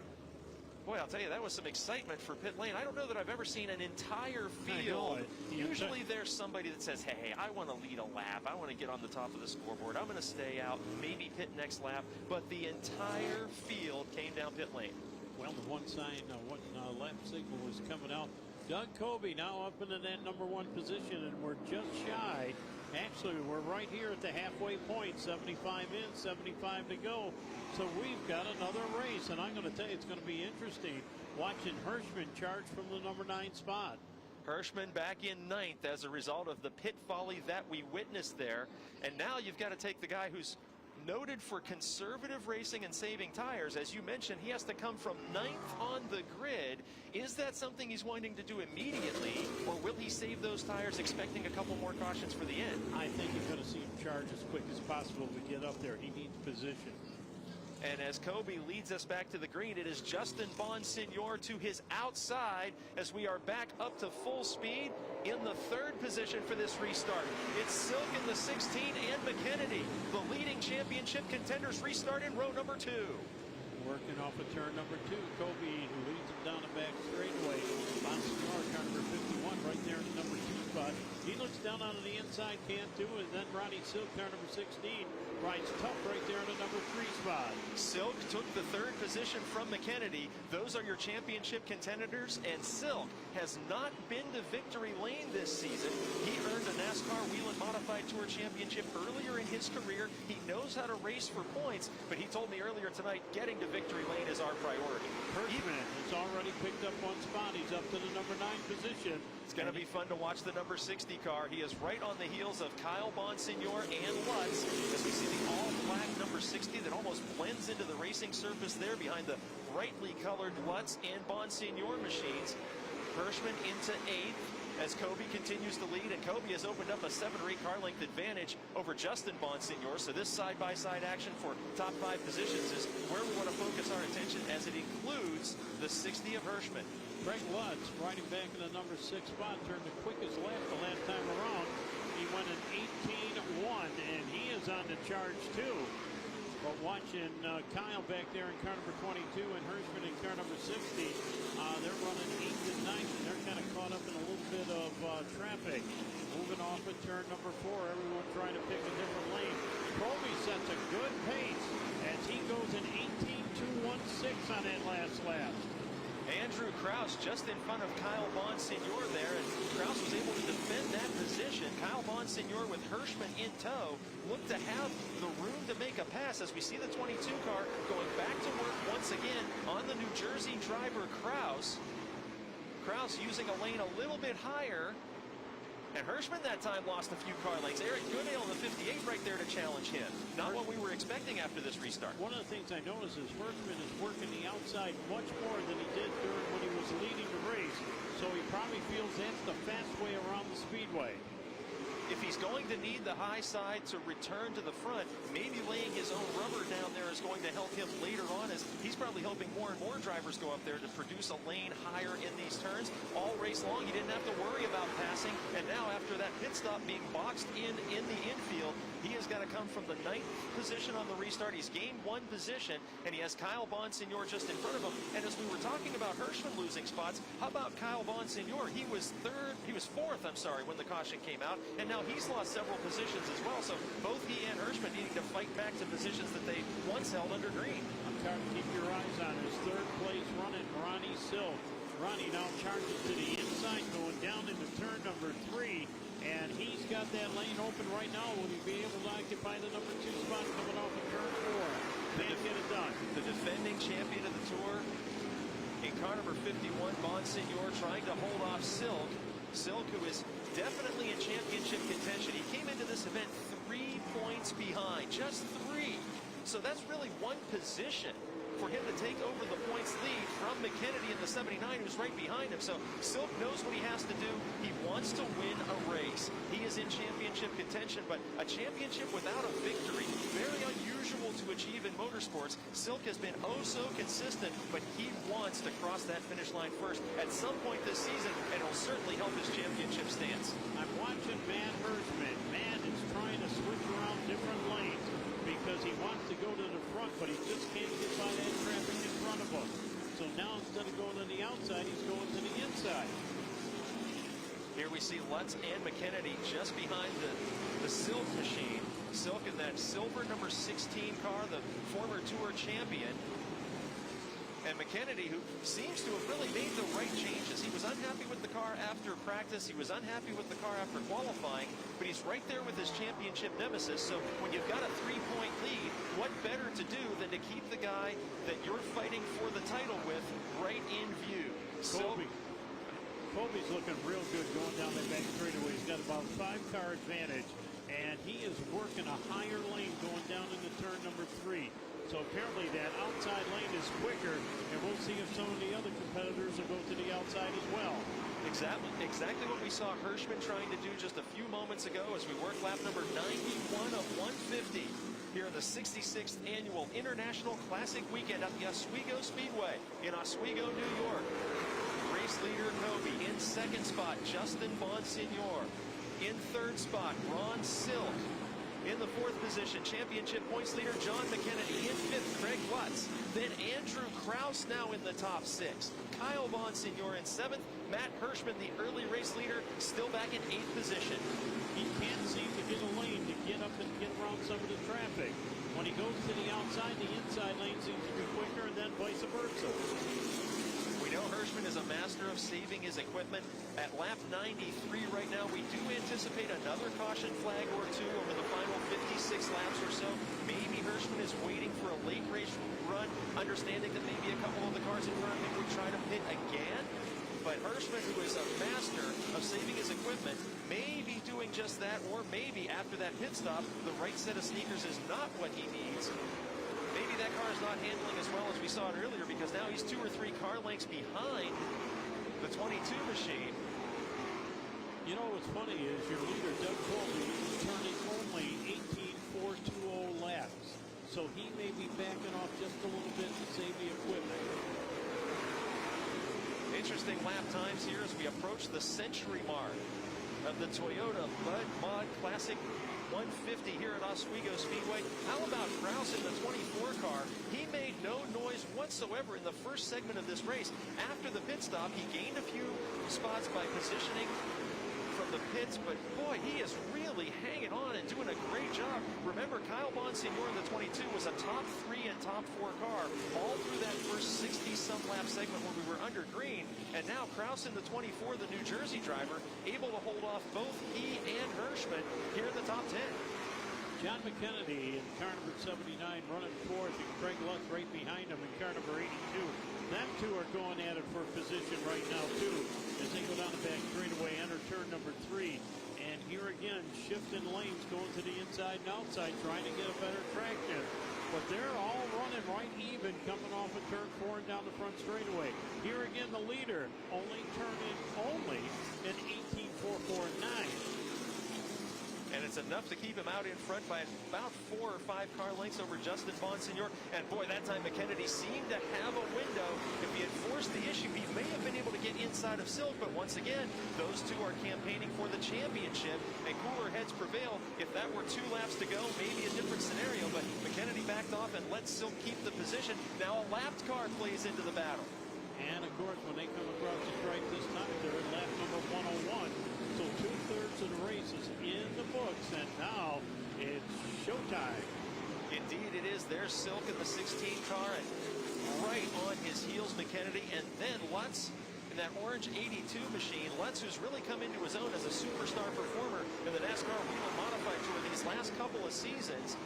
boy, I'll tell you, that was some excitement for pit lane. I don't know that I've ever seen an entire field. Usually there's somebody that says, hey, I want to lead a lap. I want to get on the top of the scoreboard. I'm going to stay out, maybe pit next lap. But the entire field came down pit lane. Well, the one sign, one lap signal was coming out Doug Kobe now up into that number 1 position, and we're just shy. Actually, we're right here at the halfway point, 75 in, 75 to go. So we've got another race, and I'm going to tell you, it's going to be interesting watching Hirschman charge from the number 9 spot. Hirschman back in 9th as a result of the pit folly that we witnessed there. And now you've got to take the guy who's noted for conservative racing and saving tires. As you mentioned, he has to come from 9th on the grid. Is that something he's wanting to do immediately, or will he save those tires expecting a couple more cautions for the end? I think you're going to see him charge as quick as possible to get up there. He needs position. And as Kobe leads us back to the green, it is Justin Bonsignor to his outside as we are back up to full speed in the 3rd position for this restart. It's Silk in the 16 and McKennedy, the leading championship contenders, restart in row number 2. Working off of turn number 2, Kobe, who leads him down the back straightaway. Bonsignor, car number 51, right there in the number 2 spot. He looks down on the inside, can't do it. Then Ronnie Silk, car number 16, rides tough right there in the number 3 spot. Silk took the 3rd position from McKennedy. Those are your championship contenders, and Silk has not been to victory lane this season. He earned a NASCAR Whelen Modified Tour Championship earlier in his career. He knows how to race for points, but he told me earlier tonight, getting to victory lane is our priority. Hirschman has already picked up 1 spot. He's up to the number 9 position. It's going to be fun to watch the number 60 car. He is right on the heels of Kyle Bonsignor and Lutz as we see the all-black number 60 that almost blends into the racing surface there behind the brightly colored Lutz and Bonsignor machines. Hirschman into 8th as Kobe continues to lead, and Kobe has opened up a 7 or 8 car length advantage over Justin Bonsignor. So this side-by-side action for top 5 positions is where we want to focus our attention, as it includes the 60 of Hirschman. Greg Lutz riding back in the number 6 spot, turned the quickest lap the last time around. He went an 18-1, and he is on the charge too. But watching Kyle back there in car number 22 and Hirschman in car number 60, they're running 8th and 9th, and they're kind of caught up in a little bit of traffic. Moving off at turn number 4, everyone trying to pick a different lane. Kobe sets a good pace as he goes an 18-2-1-6 on that last lap. Andrew Kraus just in front of Kyle Bonsignor there, and Kraus was able to defend that position. Kyle Bonsignor with Hirschman in tow looked to have the room to make a pass as we see the 22 car going back to work once again on the New Jersey driver Kraus. Kraus using a lane a little bit higher, and Hirschman that time lost a few car lengths. Eric Goodale in the 58 right there to challenge him. Not what we were expecting after this restart. One of the things I noticed is Hirschman is working the outside much more than he did during when he was leading the race. So he probably feels that's the fast way around the Speedway. If he's going to need the high side to return to the front, maybe laying his own rubber down there is going to help him later on, as he's probably hoping more and more drivers go up there to produce a lane higher in these turns. All race long, he didn't have to worry about passing, and now after that pit stop being boxed in the infield, he has got to come from the 9th position on the restart. He's gained 1 position, and he has Kyle Bonsignor just in front of him. And as we were talking about Hirschman losing spots, how about Kyle Bonsignor? He was 4th, I'm sorry, when the caution came out, and now he's lost several positions as well. So both he and Hirschman needing to fight back to positions that they once held under green. I'm trying to keep your eyes on his 3rd place running, Ronnie Silk. Ronnie now charges to the inside, going down into turn number 3. And he's got that lane open right now. Will he be able to occupy the number 2 spot coming off of turn 4? Can't get it done. The defending champion of the Tour in car number 51, Bonsignor, trying to hold off Silk. Silk, who is definitely in championship contention. He came into this event 3 points behind, just 3. So that's really 1 position for him to take over the points lead from McKennedy in the 79, who's right behind him. So Silk knows what he has to do. He wants to win a race. He is in championship contention, but a championship without a victory, very unusual to achieve in motorsports. Silk has been oh so consistent, but he wants to cross that finish line first at some point this season, and it'll certainly help his championship stance. I'm watching Matt Hirschman. Matt is trying to switch around different lanes because he wants to go to the front, but he just can't get by that traffic in front of him. So now instead of going to the outside, he's going to the inside. Here we see Lutz and McKennedy just behind the Silk machine. Silk in that silver number 16 car, the former Tour champion. And McKennedy, who seems to have really made the right changes. He was unhappy with the car after practice. He was unhappy with the car after qualifying, but he's right there with his championship nemesis. So when you've got a 3-point lead, what better to do than to keep the guy that you're fighting for the title with right in view? Colby's looking real good going down that back straightaway. He's got about a 5-car advantage, and he is working a higher lane going down into turn number 3. So apparently that outside lane is quicker, and we'll see if some of the other competitors will go to the outside as well. Exactly what we saw Hirschman trying to do just a few moments ago as we work lap number 91 of 150 here in the 66th Annual International Classic Weekend at the Oswego Speedway in Oswego, New York. Race leader Kobe. In second spot, Justin Bonsignor. In third spot, Ron Silk. In the fourth position, championship points leader John McKennedy. In fifth, Craig Lutz. Then Andrew Kraus now in the top 6. Kyle Bonsignor in seventh. Matt Hirschman, the early race leader, still back in 8th position. He can't seem to get a lane to get up and get around some of the traffic. When he goes to the outside, the inside lane seems to be quicker, and then vice versa. We know Hirschman is a master of saving his equipment. At lap 93 right now, we do anticipate another caution flag or two over the final 56 laps or so. Maybe Hirschman is waiting for a late race run, understanding that maybe a couple of the cars in front of him would try to pit again. But Hirschman, who is a master of saving his equipment, may be doing just that, or maybe after that pit stop, the right set of sneakers is not what he needs. Maybe that car is not handling as well as we saw it earlier, because now he's 2 or 3 car lengths behind the 22 machine. You know what's funny is your leader, Doug Colby, is turning only 18.420 laps. So he may be backing off just a little bit to save the equipment. Interesting lap times here as we approach the century mark of the Toyota Mud Mod Classic 150 here at Oswego Speedway. How about Kraus in the 24 car? He made no noise whatsoever in the first segment of this race. After the pit stop, he gained a few spots by positioning from the pits, but boy, he is really hanging on and doing a great job. Remember, Kyle Bonsignor in the 22 was a top 3 and top 4 car all through that first 60-some lap segment when we were under green, and now Kraus in the 24, the New Jersey driver, able to hold off both he and Hirschman here in the top 10. John McKennedy in car number 79 running fourth, and Craig Lutz right behind him in car number 82. Them two are going at it for position right now, too, as they go down the back straightaway, enter turn number 3. And here again, shifting lanes, going to the inside and outside, trying to get a better traction. But they're all running right even, coming off of turn 4 and down the front straightaway. Here again, the leader only turning an 18.449. And it's enough to keep him out in front by about 4 or 5 car lengths over Justin Bonsignor. And boy, that time McKennedy seemed to have a window. If he had forced the issue, he may have been able to get inside of Silk. But once again, those two are campaigning for the championship, and cooler heads prevail. If that were 2 laps to go, maybe a different scenario. But McKennedy backed off and let Silk keep the position. Now a lapped car plays into the battle. And of course, when they come across the stripe this time, they're at lap number 101. So 2/3 of the race is in the books, and now it's showtime. Indeed it is. There's Silk in the 16 car, and right on his heels McKennedy, and then Lutz in that orange 82 machine. Lutz, who's really come into his own as a superstar performer in the NASCAR Whelen Modified Tour these last couple of seasons.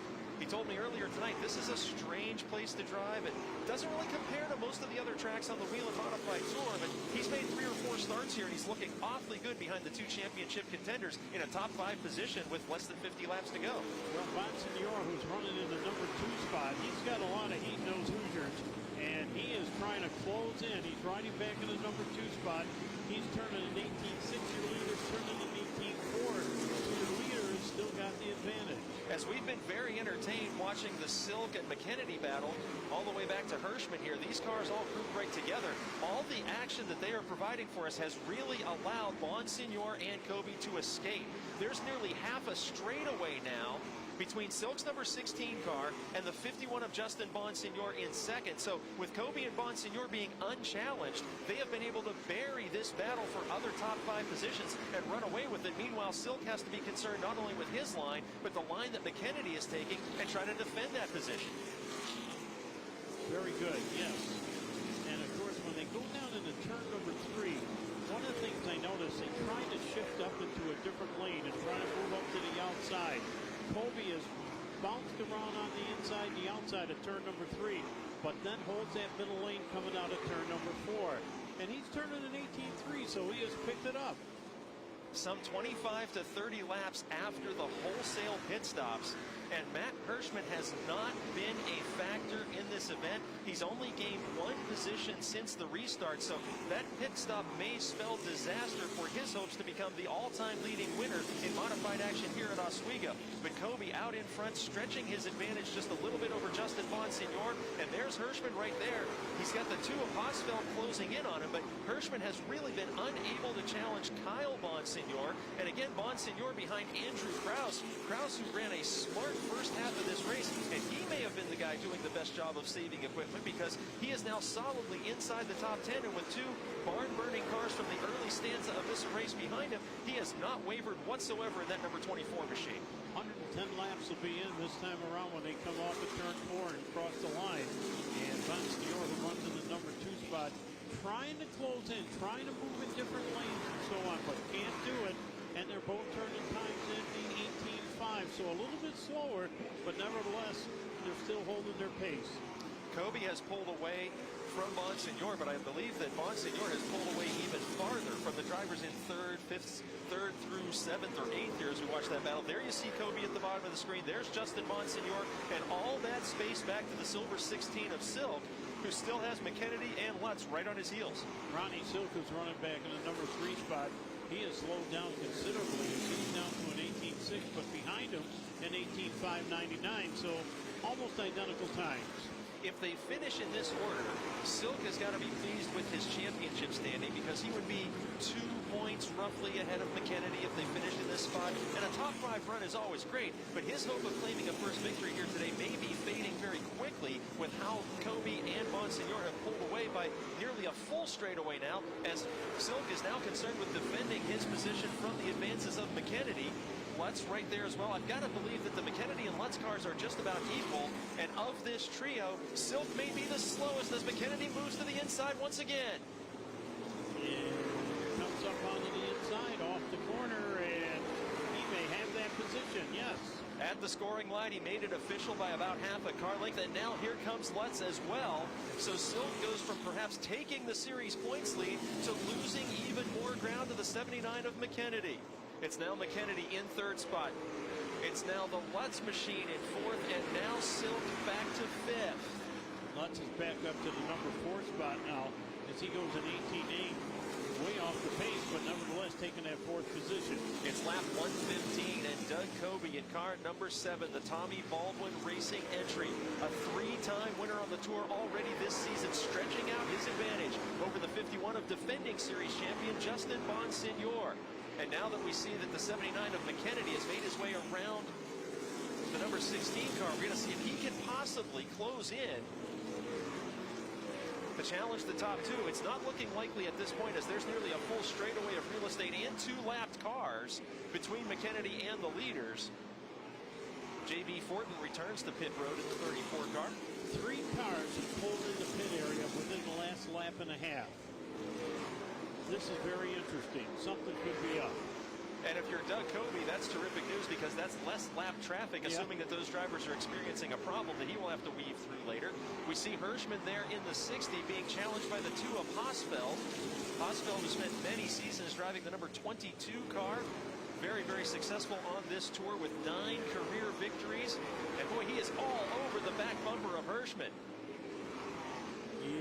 He told me earlier tonight, this is a strange place to drive. It doesn't really compare to most of the other tracks on the Whelen Modified Tour, but he's made 3 or 4 starts here, and he's looking awfully good behind the 2 championship contenders in a top 5 position with less than 50 laps to go. Well, Bonsignor, who's running in the number 2 spot, he's got a lot of heat-nosed Hoosiers, and he is trying to close in. He's riding back in the number 2 spot. He's turning an 18.6. Your leader's turning an 18.4. So the leader has still got the advantage. As we've been very entertained watching the Silk and McKennedy battle all the way back to Hirschman here, these cars all grouped right together. All the action that they are providing for us has really allowed Bonsignor and Kobe to escape. There's nearly half a straightaway now between Silk's number 16 car and the 51 of Justin Bonsignor in second. So with Kobe and Bonsignor being unchallenged, they have been able to bury this battle for other top 5 positions and run away with it. Meanwhile, Silk has to be concerned not only with his line, but the line that McKennedy is taking and trying to defend that position. Very good, yes. when they go down into turn number 3, one of the things I noticed, they try to shift up into a different lane and try to move up to the outside. Kobe has bounced around on the inside, the outside of turn number 3, but then holds that middle lane coming out of turn number 4. And he's turning an 18.3, so he has picked it up. Some 25 to 30 laps after the wholesale pit stops, and Matt Hirschman has not been a factor in this event. He's only gained 1 position since the restart, so that pit stop may spell disaster for his hopes to become the all-time leading winner in modified action here at Oswego. But Kobe out in front, stretching his advantage just a little bit over Justin Bonsignor, and there's Hirschman right there. He's got the 2 of Hosfeld closing in on him, but Hirschman has really been unable to challenge Kyle Bonsignor, and again, Bonsignor behind Andrew Krause. Krause, who ran a smart first half of this race, and he may have been the guy doing the best job of saving equipment, because he is now solidly inside the top 10, and with 2 barn-burning cars from the early stanza of this race behind him, he has not wavered whatsoever in that number 24 machine. 110 laps will be in this time around when they come off of turn 4 and cross the line. And Bonsignor, who runs in the number 2 spot, trying to close in, trying to move in different lanes and so on, but can't do it. And they're both turning times in the 18.5, so a little bit slower, but nevertheless, they're still holding their pace. Kobe has pulled away from Bonsignor, but I believe that Bonsignor has pulled away even farther from the drivers in 3rd, 5th, 3rd through 7th or 8th here as we watch that battle. There you see Kobe at the bottom of the screen. There's Justin Bonsignor, and all that space back to the silver 16 of Silk, who still has McKennedy and Lutz right on his heels. Ronnie Silk is running back in the number 3 spot. He has slowed down considerably. He's down to an 18.6, but behind him an 18.599, so almost identical times. If they finish in this order, Silk has got to be pleased with his championship standing, because he would be 2 points roughly ahead of McKennedy if they finished in this spot. And a top 5 run is always great, but his hope of claiming a first victory here today may be fading very quickly with how Kobe and Bonsignor have pulled away by nearly a full straightaway now, as Silk is now concerned with defending his position from the advances of McKennedy. Lutz right there as well. I've got to believe that the McKennedy and Lutz cars are just about equal. And of this trio, Silk may be the slowest as McKennedy moves to the inside once again. And comes up onto the inside off the corner, and he may have that position, yes. At the scoring line, he made it official by about half a car length, and now here comes Lutz as well. So Silk goes from perhaps taking the series points lead to losing even more ground to the 79 of McKennedy. It's now McKennedy in 3rd spot. It's now the Lutz machine in 4th, and now Silk back to 5th. Lutz is back up to the number 4 spot now as he goes in 18.8, way off the pace, but nevertheless taking that 4th position. It's lap 115, and Doug Kobe in car number 7, the Tommy Baldwin Racing entry. A 3-time winner on the tour already this season, stretching out his advantage over the 51 of defending series champion Justin Bonsignor. And now that we see that the 79 of McKennedy has made his way around the number 16 car, we're going to see if he can possibly close in to challenge the top 2. It's not looking likely at this point, as there's nearly a full straightaway of real estate and 2 lapped cars between McKennedy and the leaders. J.B. Fortin returns to pit road in the 34 car. 3 cars have pulled into pit area within the last lap and a half. This is very interesting. Something could be up. And if you're Doug Kobe, that's terrific news, because that's less lap traffic, assuming that those drivers are experiencing a problem that he will have to weave through later. We see Hirschman there in the 60 being challenged by the 2 of Hosfeld. Hosfeld, who spent many seasons driving the number 22 car. Very, very successful on this tour with 9 career victories. And boy, he is all over the back bumper of Hirschman.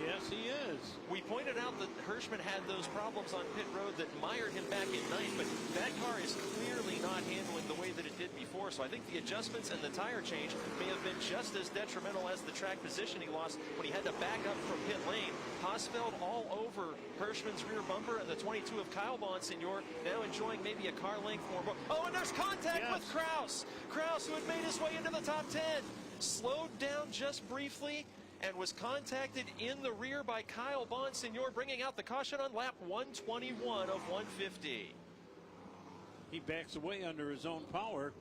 Yes, he is. We pointed out that Hirschman had those problems on pit road that mired him back in 9th, but that car is clearly not handling the way that it did before. So I think the adjustments and the tire change may have been just as detrimental as the track position he lost when he had to back up from pit lane. Hosfeld all over Hirschman's rear bumper, and the 22 of Kyle Bonsignor now enjoying maybe a car length more. Oh, and there's contact with Krause. Krause, who had made his way into the top 10, slowed down just briefly and was contacted in the rear by Kyle Bonsignor, bringing out the caution on lap 121 of 150. He backs away under his own power.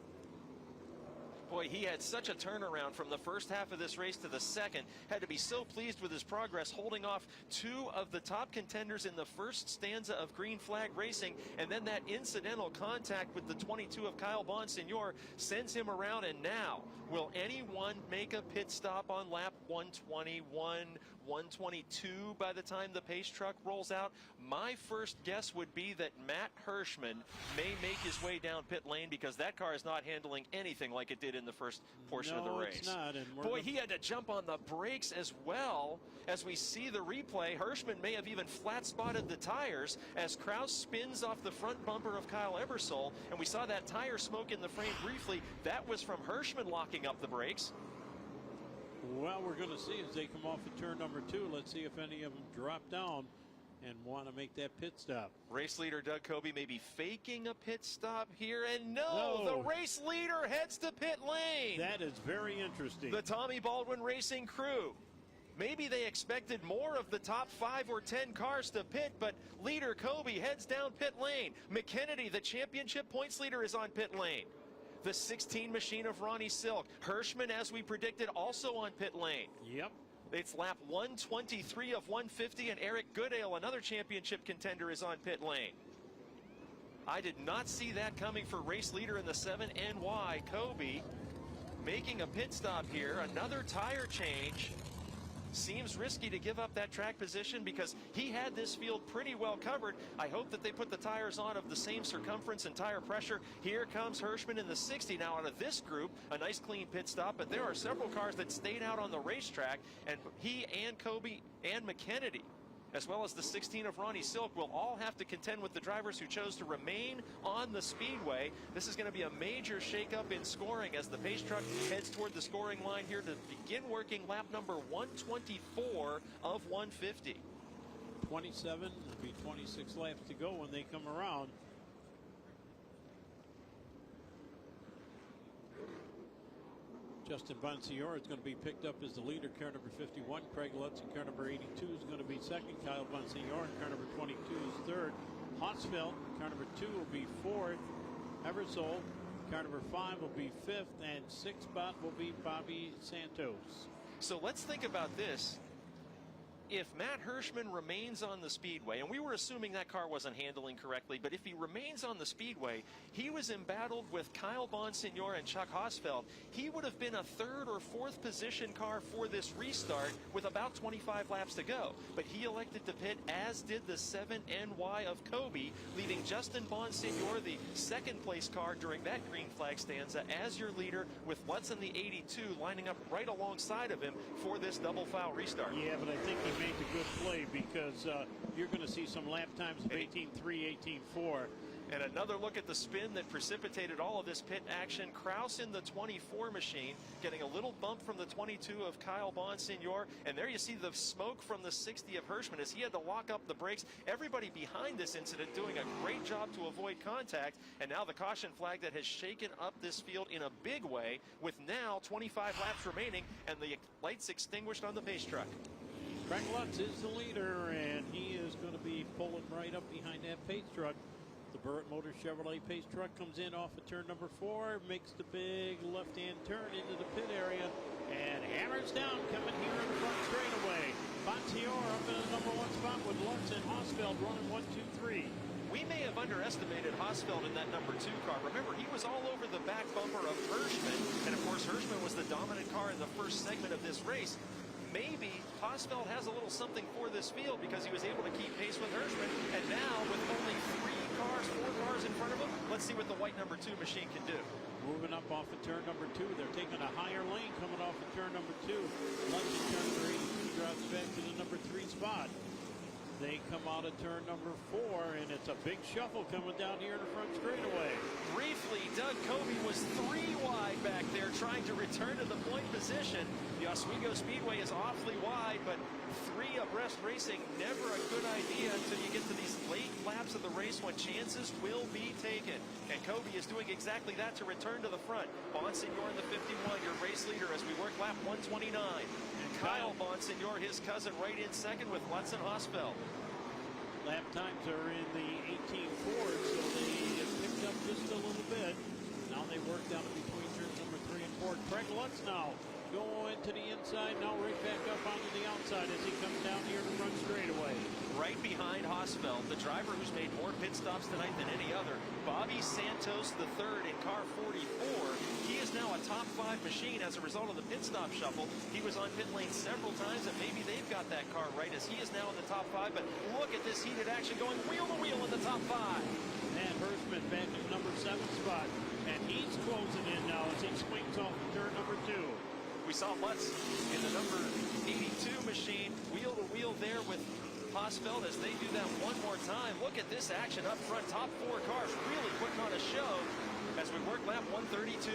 Boy, he had such a turnaround from the first half of this race to the second. Had to be so pleased with his progress, holding off two of the top contenders in the first stanza of Green Flag Racing. And then that incidental contact with the 22 of Kyle Bonsignor sends him around. And now, will anyone make a pit stop on lap 121, 122 by the time the pace truck rolls out? My first guess would be that Matt Hirschman may make his way down pit lane, because that car is not handling anything like it did in the first portion of the race. It's not. And boy, he had to jump on the brakes as well. As we see the replay, Hirschman may have even flat spotted the tires as Kraus spins off the front bumper of Kyle Ebersol, and we saw that tire smoke in the frame briefly. That was from Hirschman locking up the brakes. Well, we're going to see as they come off of turn number 2. Let's see if any of them drop down and want to make that pit stop. Race leader Doug Coby may be faking a pit stop here, and no, the race leader heads to pit lane. That is very interesting. The Tommy Baldwin Racing crew, maybe they expected more of the top 5 or 10 cars to pit, but leader Coby heads down pit lane. McKennedy, the championship points leader, is on pit lane. The 16 machine of Ronnie Silk. Hirschman, as we predicted, also on pit lane. Yep. It's lap 123 of 150, and Eric Goodale, another championship contender, is on pit lane. I did not see that coming for race leader in the 7NY. Coby making a pit stop here. Another tire change. Seems risky to give up that track position because he had this field pretty well covered. I hope that they put the tires on of the same circumference and tire pressure. Here comes Hirschman in the 60. Now out of this group, a nice clean pit stop, but there are several cars that stayed out on the racetrack, and he and Coby and McKennedy, as well as the 16 of Ronnie Silk, will all have to contend with the drivers who chose to remain on the speedway. This is going to be a major shakeup in scoring as the pace truck heads toward the scoring line here to begin working lap number 124 of 150. 27, it'll be 26 laps to go when they come around. Justin Bonsignor is going to be picked up as the leader, car number 51. Craig Lutz in car number 82 is going to be second. Kyle Bonsignor in car number 22 is third. Hausfeld, car number 2 will be fourth. Ebersol, car number 5 will be fifth, and sixth spot will be Bobby Santos. So let's think about this. If Matt Hirschman remains on the speedway, and we were assuming that car wasn't handling correctly, but if he remains on the speedway, he was embattled with Kyle Bonsignor and Chuck Hausfeld. He would have been a third or fourth position car for this restart with about 25 laps to go. But he elected to pit, as did the 7NY of Coby, leaving Justin Bonsignor, the second place car during that green flag stanza, as your leader, with Lutz in the 82 lining up right alongside of him for this double foul restart. Yeah, but I think he made a good play because you're going to see some lap times of 18.3, 18.4. And another look at the spin that precipitated all of this pit action. Kraus in the 24 machine, getting a little bump from the 22 of Kyle Bonsignor. And there you see the smoke from the 60 of Hirschman as he had to lock up the brakes. Everybody behind this incident doing a great job to avoid contact. And now the caution flag that has shaken up this field in a big way, with now 25 laps remaining and the lights extinguished on the pace truck. Craig Lutz is the leader, and he is going to be pulling right up behind that pace truck. The Burritt Motors Chevrolet pace truck comes in off of turn number 4, makes the big left-hand turn into the pit area, and hammers down, coming here in the front straightaway. Bonsignor up in the number 1 spot with Lutz and Hausfeld running 1, 2, 3. We may have underestimated Hausfeld in that number 2 car. Remember, he was all over the back bumper of Hirschman, and of course Hirschman was the dominant car in the first segment of this race. Maybe Hausfeld has a little something for this field because he was able to keep pace with Hirschman, and now with only 4 cars in front of him, let's see what the white number 2 machine can do. Moving up off of turn number 2, they're taking a higher lane coming off of turn number 2. Lutz in turn number 82 drops back to the number 3 spot. They come out of turn number 4, and it's a big shuffle coming down here in the front straightaway. Briefly, Doug Coby was 3 wide back there trying to return to the point position. The Oswego Speedway is awfully wide, but 3 abreast racing, never a good idea until you get to these late laps of the race when chances will be taken. And Coby is doing exactly that to return to the front. Bonsignor in the 51, your race leader as we work lap 129. Kyle Bonsignor, his cousin, right in second with Lutz and Hausfeld. Lap times are in the 18.4s, so they have picked up just a little bit. Now they work down between turns number 3 and for Craig Lutz now. Going to the inside, now right back up onto the outside as he comes down here to front straightaway. Right behind Hosfeld, the driver who's made more pit stops tonight than any other, Bobby Santos III in car 44. He is now a top 5 machine as a result of the pit stop shuffle. He was on pit lane several times, and maybe they've got that car right as he is now in the top 5. But look at this heated action going wheel to wheel in the top 5. And Hirschman back in the number 7 spot, and he's closing in now as he swings off turn number 2. We saw Lutz in the number 82 machine, wheel to wheel there with Hosfeld as they do that one more time. Look at this action up front. Top 4 cars really putting on a show as we work lap 132.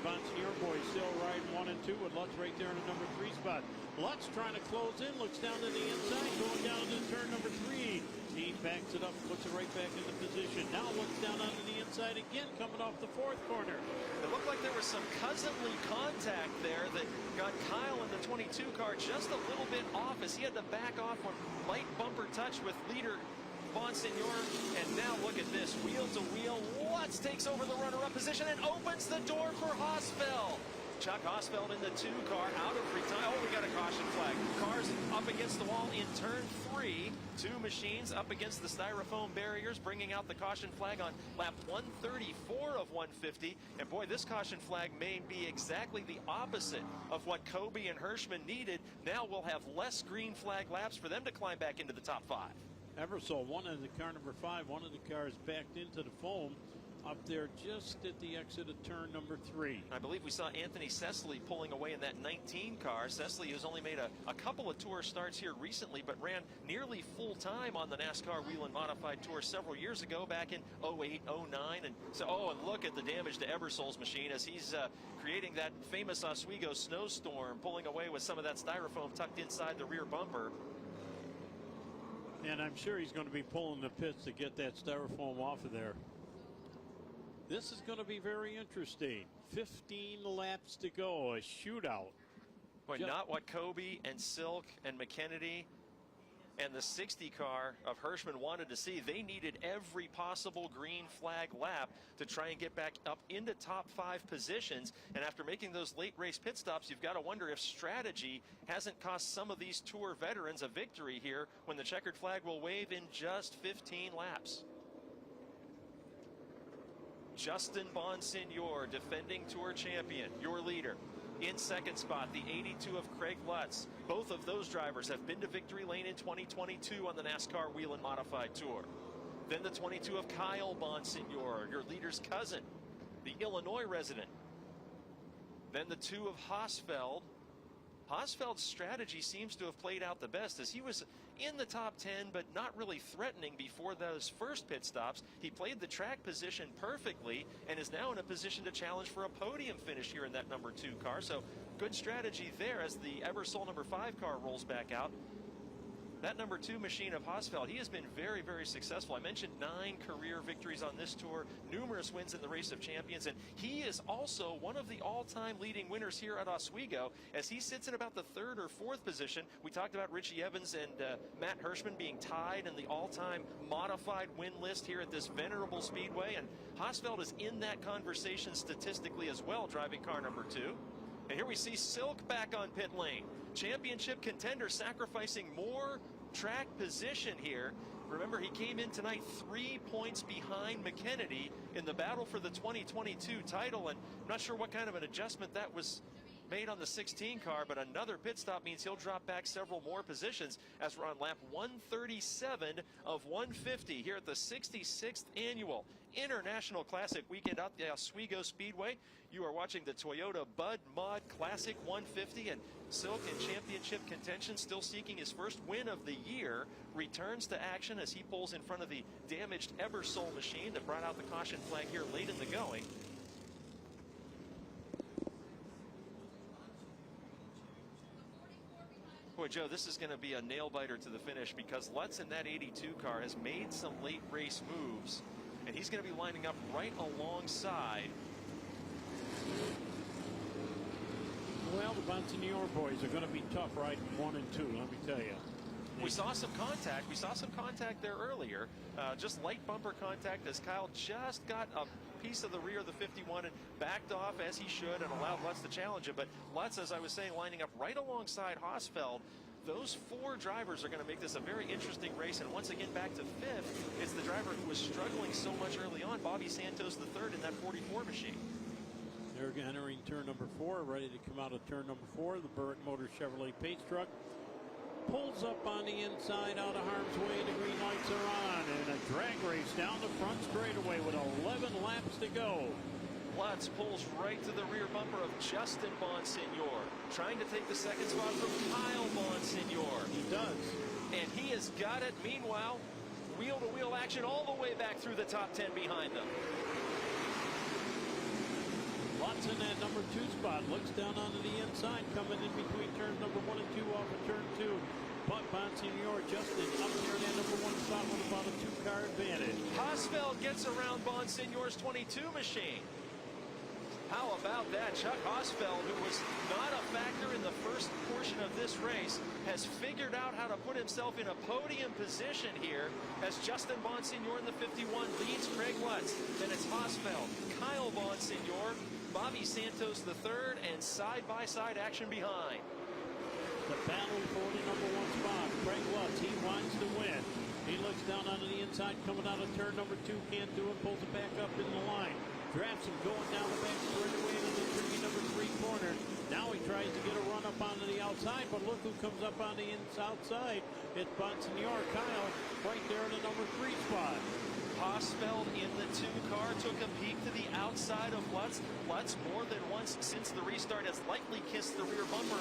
Bonsignor boys still riding 1 and 2 with Lutz right there in the number 3 spot. Lutz trying to close in, looks down to the inside, going down to turn number 3. He backs it up, puts it right back into position. Now looks down onto the inside again, coming off the 4th corner. It looked like there was some cousinly contact there that got Kyle in the 22 car just a little bit off as he had to back off when light bumper touch with leader Bonsignor. And now look at this, wheel to wheel. Lutz takes over the runner-up position and opens the door for Hosfeld. Chuck Hosfeld in the 2 car out of retire. Oh, we got a caution flag. Cars up against the wall in turn 3. 2 machines up against the styrofoam barriers, bringing out the caution flag on lap 134 of 150. And boy, this caution flag may be exactly the opposite of what Kobe and Hirschman needed. Now we'll have less green flag laps for them to climb back into the top 5. Ebersol, one in the car number 5, one of the cars backed into the foam up there just at the exit of turn number 3. I believe we saw Anthony Cecily pulling away in that 19 car. Cecily has only made a couple of tour starts here recently, but ran nearly full time on the NASCAR Whelen Modified Tour several years ago, back in 08, 09. And so, and look at the damage to Ebersol's machine as he's creating that famous Oswego snowstorm, pulling away with some of that styrofoam tucked inside the rear bumper. And I'm sure he's going to be pulling the pits to get that styrofoam off of there. This is going to be very interesting. 15 laps to go, a shootout. But not what Kobe and Silk and McKennedy and the 60 car of Hirschman wanted to see. They needed every possible green flag lap to try and get back up into top 5 positions. And after making those late race pit stops, you've got to wonder if strategy hasn't cost some of these Tour veterans a victory here when the checkered flag will wave in just 15 laps. Justin Bonsignor, defending Tour champion, your leader. In 2nd spot, the 82 of Craig Lutz. Both of those drivers have been to victory lane in 2022 on the NASCAR Whelen Modified Tour. Then the 22 of Kyle Bonsignor, your leader's cousin, the Illinois resident. Then the 2 of Hosfeld. Hosfeld's strategy seems to have played out the best as he was in the top 10 but not really threatening before those first pit stops. He played the track position perfectly and is now in a position to challenge for a podium finish here in that number 2 car. So good strategy there as the Ebersol number 5 car rolls back out. That number 2 machine of Hosfeld, he has been very, very successful. I mentioned 9 career victories on this tour, numerous wins in the Race of Champions, and he is also one of the all-time leading winners here at Oswego as he sits in about the 3rd or 4th position. We talked about Richie Evans and Matt Hirschman being tied in the all-time modified win list here at this venerable speedway, and Hosfeld is in that conversation statistically as well, driving car number 2. And here we see Silk back on pit lane. Championship contender sacrificing more track position here. Remember, he came in tonight 3 points behind McKennedy in the battle for the 2022 title, and I'm not sure what kind of an adjustment that was made on the 16 car, but another pit stop means he'll drop back several more positions as we're on lap 137 of 150 here at the 66th annual International Classic weekend at the Oswego Speedway. You are watching the Toyota Bud Mod Classic 150, and Silk in championship contention, still seeking his first win of the year, returns to action as he pulls in front of the damaged Ebersol machine that brought out the caution flag here late in the going. Boy, Joe, this is going to be a nail-biter to the finish because Lutz in that 82 car has made some late race moves, and he's going to be lining up right alongside. Well, the Bonsignor boys are going to be tough riding 1 and 2, let me tell you. We saw some contact. We saw some contact there earlier. Just light bumper contact as Kyle just got a piece of the rear of the 51 and backed off as he should and allowed Lutz to challenge him. But Lutz, as I was saying, lining up right alongside Hosfeld. Those four drivers are going to make this a very interesting race. And once again, back to fifth, it's the driver who was struggling so much early on, Bobby Santos III in that 44 machine. They're entering turn number 4, ready to come out of turn number 4. The Burritt Motors Chevrolet pace truck pulls up on the inside, out of harm's way. The green lights are on, and a drag race down the front straightaway with 11 laps to go. Lutz pulls right to the rear bumper of Justin Bonsignor, trying to take the second spot from Kyle Bonsignor. He does. And he has got it. Meanwhile, wheel-to-wheel action all the way back through the top 10 behind them. Lutz in that number 2 spot, looks down onto the inside, coming in between turns number 1 and 2 off of turn 2. But Bonsignor, Justin, up there in that number 1 spot with about a 2-car advantage. Hosfeld gets around Bonsignor's 22 machine. How about that? Chuck Hosfeld, who was not a factor in the first portion of this race, has figured out how to put himself in a podium position here as Justin Bonsignor in the 51 leads Craig Lutz. Then it's Hosfeld, Kyle Bonsignor, Bobby Santos III, and side-by-side action behind. The battle for the number 1 spot. Craig Lutz, he wants to win. He looks down onto the inside, coming out of turn number 2, can't do it, pulls it back up in the line. Drafts him going down the back straightaway into the number 3 corner. Now he tries to get a run up onto the outside, but look who comes up on the outside. It's Bonsignor, Kyle, right there in the number 3 spot. Hosfeld in the 2 car took a peek to the outside of Lutz. Lutz more than once since the restart has lightly kissed the rear bumper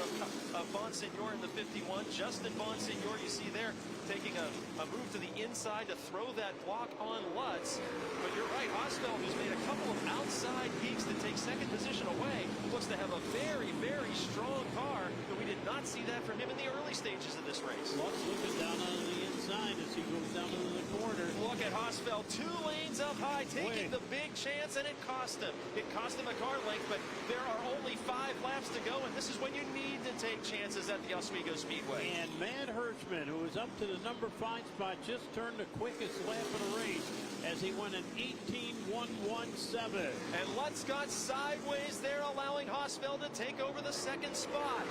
of Bonsignor in the 51. Justin Bonsignor, you see there, taking a move to the inside to throw that block on Lutz. But you're right, Hosfeld, who's made a couple of outside peaks to take second position away, looks to have a very, very strong car, but we did not see that from him in the early stages of this race. Lutz looking down on the inside as he goes down into the corner. Look at Hosfeld, 2 lanes up high, taking the big chance, and it cost him. It cost him a car length, but there are only 5 laps to go, and this is when you need to take chances at the Oswego Speedway. And Matt Hirschman, who was up to the number 5 spot, just turned the quickest lap of the race as he went an 18.117. And Lutz got sideways there, allowing Hosfeld to take over the second spot.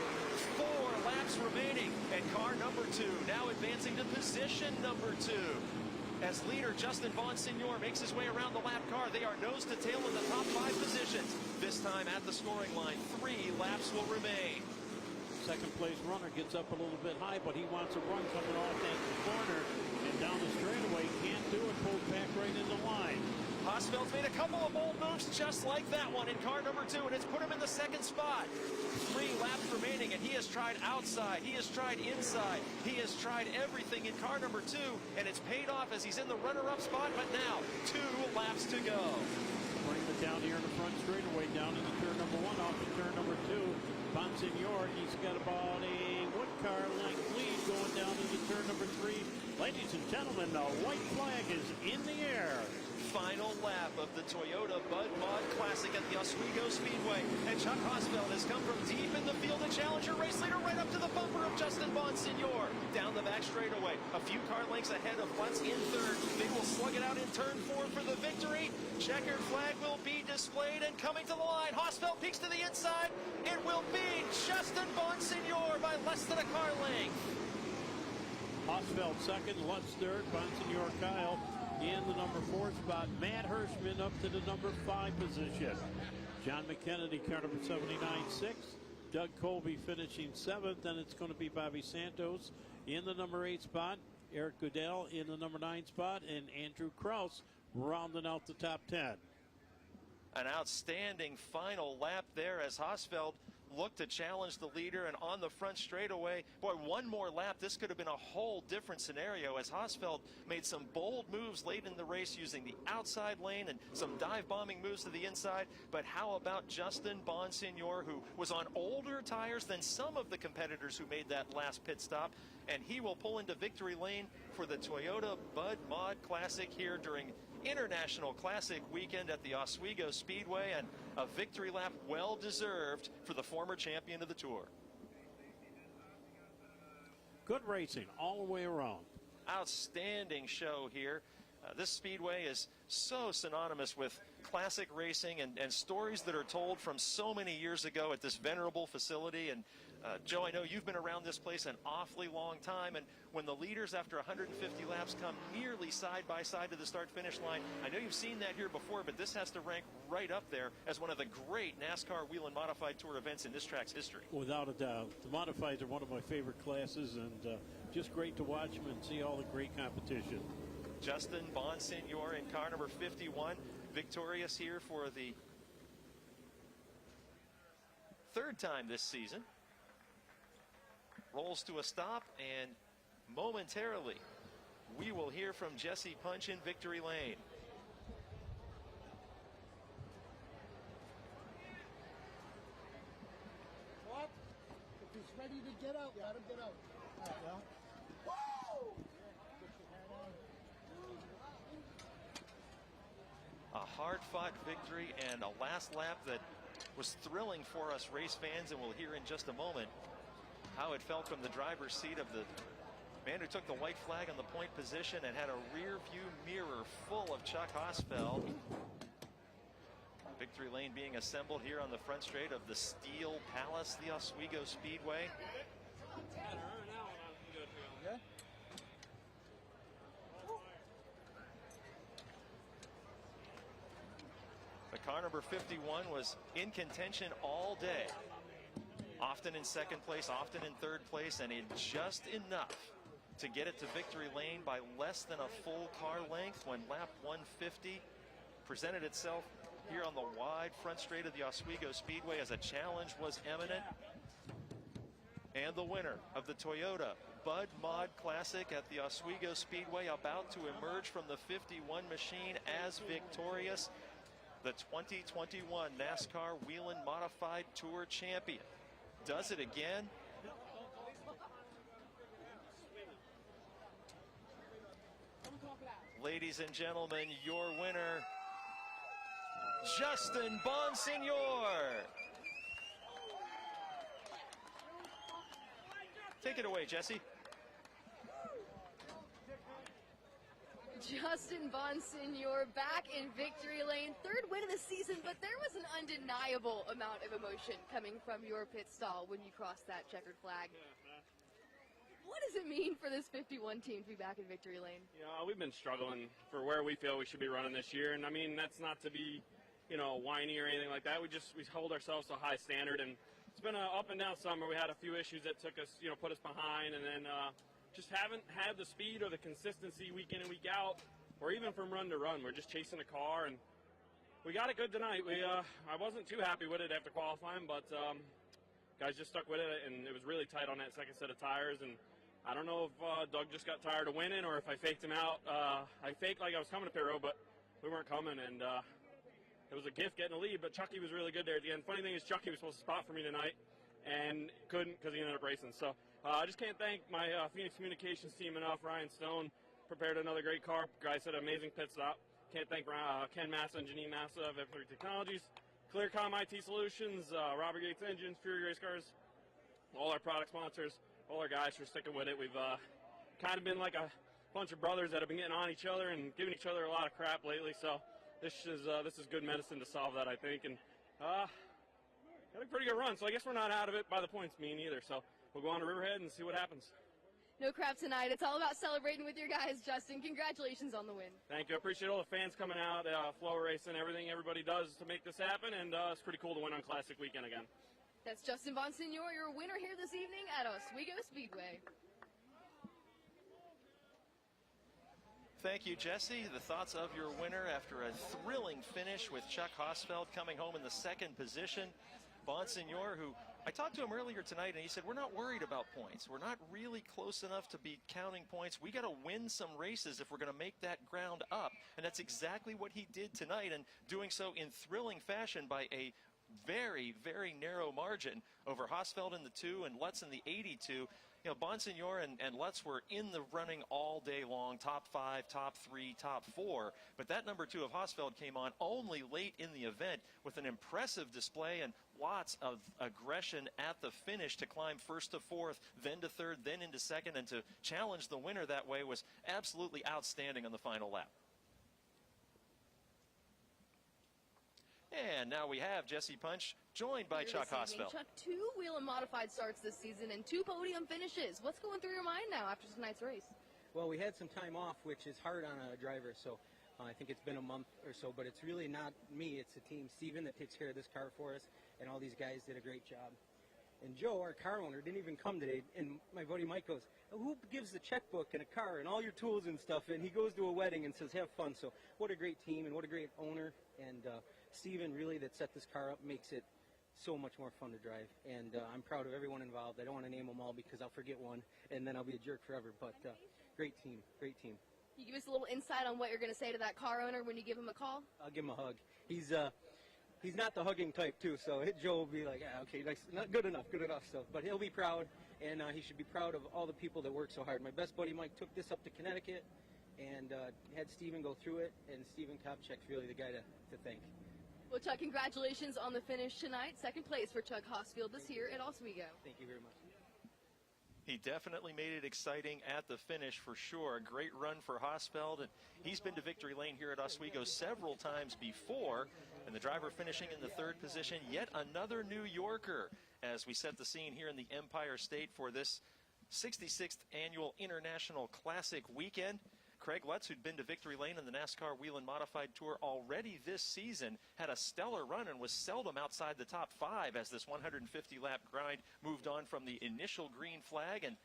4 laps remaining, and car number 2 now advancing to position number 2. As leader Justin Bonsignor makes his way around the lap car, they are nose to tail in the top 5 positions. This time at the scoring line, 3 laps will remain. Second place runner gets up a little bit high, but he wants a run coming off that corner and down the straightaway. Can't do it, pulls back right in the line. Hosfeld's made a couple of bold moves just like that one in car number 2, and it's put him in the second spot. 3 laps remaining, and he has tried outside, he has tried inside, he has tried everything in car number 2, and it's paid off as he's in the runner-up spot, but now 2 laps to go. Bring it down here in the front straightaway, down into turn number 1, off to turn number 2. Bonsignor, he's got about a 1-car length lead going down into turn number 3. Ladies and gentlemen, the white flag is in the air. Final lap of the Toyota Bud Mod Classic at the Oswego Speedway. And Chuck Hosfeld has come from deep in the field, a challenger race leader right up to the bumper of Justin Bonsignor. Down the back straightaway, a few car lengths ahead of Lutz in third. They will slug it out in turn 4 for the victory. Checkered flag will be displayed, and coming to the line, Hosfeld peeks to the inside. It will be Justin Bonsignor by less than a car length. Hosfeld second, Lutz third, Bonsignor Kyle in the number 4 spot. Matt Hirschman up to the number 5 position. John McKennedy, car number 79.6. Doug Colby finishing 7th. Then it's going to be Bobby Santos in the number 8 spot. Eric Goodell in the number 9 spot. And Andrew Kraus rounding out the top 10. An outstanding final lap there as Hosfeld looked to challenge the leader, and on the front straightaway, boy, one more lap, this could have been a whole different scenario as Hosfeld made some bold moves late in the race using the outside lane and some dive bombing moves to the inside. But how about Justin Bonsignor, who was on older tires than some of the competitors who made that last pit stop, and he will pull into victory lane for the Toyota Bud Mod Classic here during International Classic weekend at the Oswego Speedway, and a victory lap well deserved for the former champion of the Tour. Good racing all the way around. Outstanding show here. This speedway is so synonymous with classic racing and stories that are told from so many years ago at this venerable facility. And Joe, I know you've been around this place an awfully long time, and when the leaders after 150 laps come nearly side by side to the start-finish line, I know you've seen that here before, but this has to rank right up there as one of the great NASCAR Whelen Modified Tour events in this track's history. Without a doubt. The Modifieds are one of my favorite classes, and just great to watch them and see all the great competition. Justin Bonsignor in car number 51, victorious here for the third time this season. Rolls to a stop, and momentarily we will hear from Jesse Punch in victory lane. What? If he's ready to get out, let him get out. All right, well. Woo! A hard-fought victory and a last lap that was thrilling for us race fans, and we'll hear in just a moment how it felt from the driver's seat of the man who took the white flag on the point position and had a rear view mirror full of Chuck Hosfeld. Victory lane being assembled here on the front straight of the Steel Palace, the Oswego Speedway. The car number 51 was in contention all day. Often in second place, often in third place, and in just enough to get it to victory lane by less than a full car length when lap 150 presented itself here on the wide front straight of the Oswego Speedway as a challenge was imminent. And the winner of the Toyota Bud Mod Classic at the Oswego Speedway, about to emerge from the 51 machine as victorious, the 2021 NASCAR Whelen Modified Tour champion. Does it again. Ladies and gentlemen, your winner, Justin Bonsignor. Take it away, Jesse. Justin Bonsignor back in victory lane. Third win of the season, but there was an undeniable amount of emotion coming from your pit stall when you crossed that checkered flag. What does it mean for this 51 team to be back in victory lane? Yeah, we've been struggling for where we feel we should be running this year, and I mean that's not to be, whiny or anything like that. We hold ourselves to a high standard, and it's been an up and down summer. We had a few issues that took us, put us behind, and then just haven't had the speed or the consistency week in and week out, or even from run to run. We're just chasing a car, and we got it good tonight. I wasn't too happy with it after qualifying, but guys just stuck with it, and it was really tight on that second set of tires. And I don't know if Doug just got tired of winning or if I faked him out. I faked like I was coming to pit road, but we weren't coming, and it was a gift getting a lead. But Chucky was really good there at the end. Funny thing is, Chucky was supposed to spot for me tonight and couldn't because he ended up racing. So I just can't thank my Phoenix Communications team enough. Ryan Stone prepared another great car. Guys did an amazing pit stop. Can't thank Ken Massa and Janine Massa of F3 Technologies, Clearcom IT Solutions, Robert Yates Engines, Fury Race Cars, all our product sponsors, all our guys for sticking with it. We've kind of been like a bunch of brothers that have been getting on each other and giving each other a lot of crap lately. So this is good medicine to solve that, I think. And had a pretty good run. So I guess we're not out of it by the points, me neither. So we'll go on to Riverhead and see what happens. No crap tonight. It's all about celebrating with your guys, Justin. Congratulations on the win. Thank you. I appreciate all the fans coming out, Flow Racing, everything everybody does to make this happen, and it's pretty cool to win on Classic Weekend again. That's Justin Bonsignor, your winner here this evening at Oswego Speedway. Thank you, Jesse. The thoughts of your winner after a thrilling finish with Chuck Hosfeld coming home in the second position. Bonsignor, who I talked to him earlier tonight, and he said, we're not worried about points. We're not really close enough to be counting points. We got to win some races if we're going to make that ground up. And that's exactly what he did tonight, and doing so in thrilling fashion by a very, very narrow margin over Hosfeld in the 2 and Lutz in the 82. You know, Bonsignor and Lutz were in the running all day long, top 5, top 3, top 4. But that number 2 of Hosfeld came on only late in the event with an impressive display and lots of aggression at the finish to climb first to fourth, then to third, then into second, and to challenge the winner that way was absolutely outstanding on the final lap. And now we have Jesse Punch joined by Here Chuck this evening, Hosfeld. Chuck, 2 Whelen modified starts this season and 2 podium finishes. What's going through your mind now after tonight's race? Well, we had some time off, which is hard on a driver, so I think it's been a month or so, but it's really not me, it's the team. Steven that takes care of this car for us, and all these guys did a great job. And Joe, our car owner, didn't even come today, and my buddy Mike goes, who gives the checkbook and a car and all your tools and stuff, and he goes to a wedding and says, have fun. So what a great team and what a great owner, and Steven really that set this car up makes it so much more fun to drive, and I'm proud of everyone involved. I don't want to name them all because I'll forget one, and then I'll be a jerk forever, but great team, great team. Can you give us a little insight on what you're going to say to that car owner when you give him a call? I'll give him a hug. He's not the hugging type too, so Joe will be like, okay, nice, not good enough. So, but he'll be proud, and he should be proud of all the people that work so hard. My best buddy Mike took this up to Connecticut, and had Steven go through it, and Steven Kopchek's really the guy to thank. Well, Chuck, congratulations on the finish tonight. Second place for Chuck Hosfeld this year at Oswego. Thank you very much. He definitely made it exciting at the finish for sure. A great run for Hosfeld, and he's been to victory lane here at Oswego several times before. And the driver finishing in the third position, yet another New Yorker, as we set the scene here in the Empire State for this 66th annual International Classic weekend. Craig Lutz, who'd been to victory lane in the NASCAR Whelen Modified Tour already this season, had a stellar run and was seldom outside the top 5 as this 150-lap grind moved on from the initial green flag. And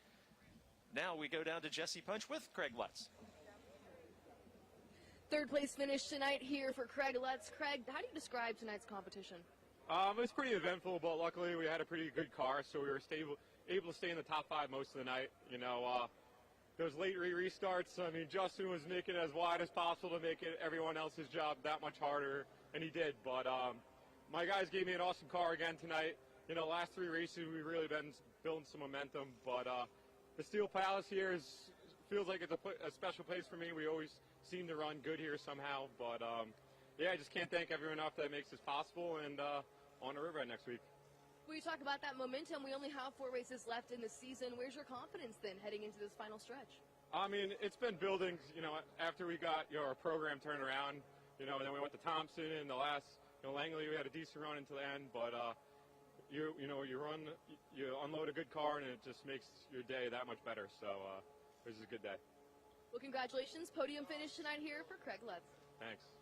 now we go down to Jesse Punch with Craig Lutz. Third place finish tonight here for Craig Lutz. Craig, how do you describe tonight's competition? It was pretty eventful, but luckily we had a pretty good car, so we were able to stay in the top 5 most of the night. You know, those late restarts, I mean, Justin was making it as wide as possible to make it everyone else's job that much harder, and he did. But my guys gave me an awesome car again tonight. You know, last 3 races we've really been building some momentum, but the Steel Palace here feels like it's a special place for me. We always seem to run good here somehow, but yeah, I just can't thank everyone enough that makes this possible, and on the river next week. When you talk about that momentum, we only have 4 races left in the season. Where's your confidence then heading into this final stretch? I mean, it's been building, you know, after we got our program turned around, you know, and then we went to Thompson, and the last, Langley, we had a decent run into the end, but you unload a good car, and it just makes your day that much better. So this is a good day. Well, congratulations. Podium finish tonight here for Craig Lutz. Thanks.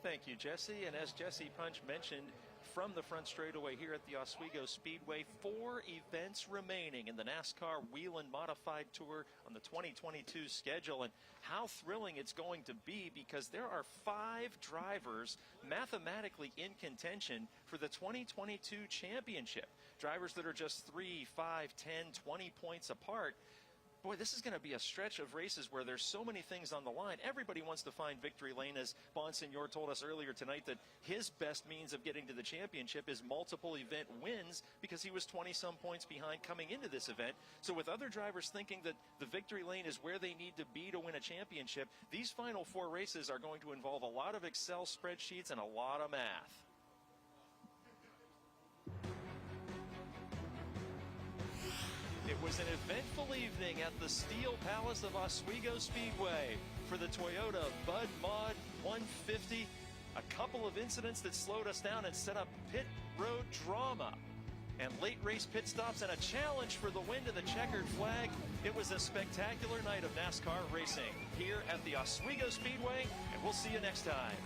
Thank you, Jesse. And as Jesse Punch mentioned, from the front straightaway here at the Oswego Speedway, 4 events remaining in the NASCAR Whelen Modified Tour on the 2022 schedule. And how thrilling it's going to be, because there are 5 drivers mathematically in contention for the 2022 championship. Drivers that are just 3, 5, 10, 20 points apart. Boy, this is going to be a stretch of races where there's so many things on the line. Everybody wants to find victory lane, as Bonsignor told us earlier tonight that his best means of getting to the championship is multiple event wins, because he was 20-some points behind coming into this event. So with other drivers thinking that the victory lane is where they need to be to win a championship, these final 4 races are going to involve a lot of Excel spreadsheets and a lot of math. It was an eventful evening at the Steel Palace of Oswego Speedway for the Toyota Bud Mod 150. A couple of incidents that slowed us down and set up pit road drama, and late race pit stops, and a challenge for the win to the checkered flag. It was a spectacular night of NASCAR racing here at the Oswego Speedway, and we'll see you next time.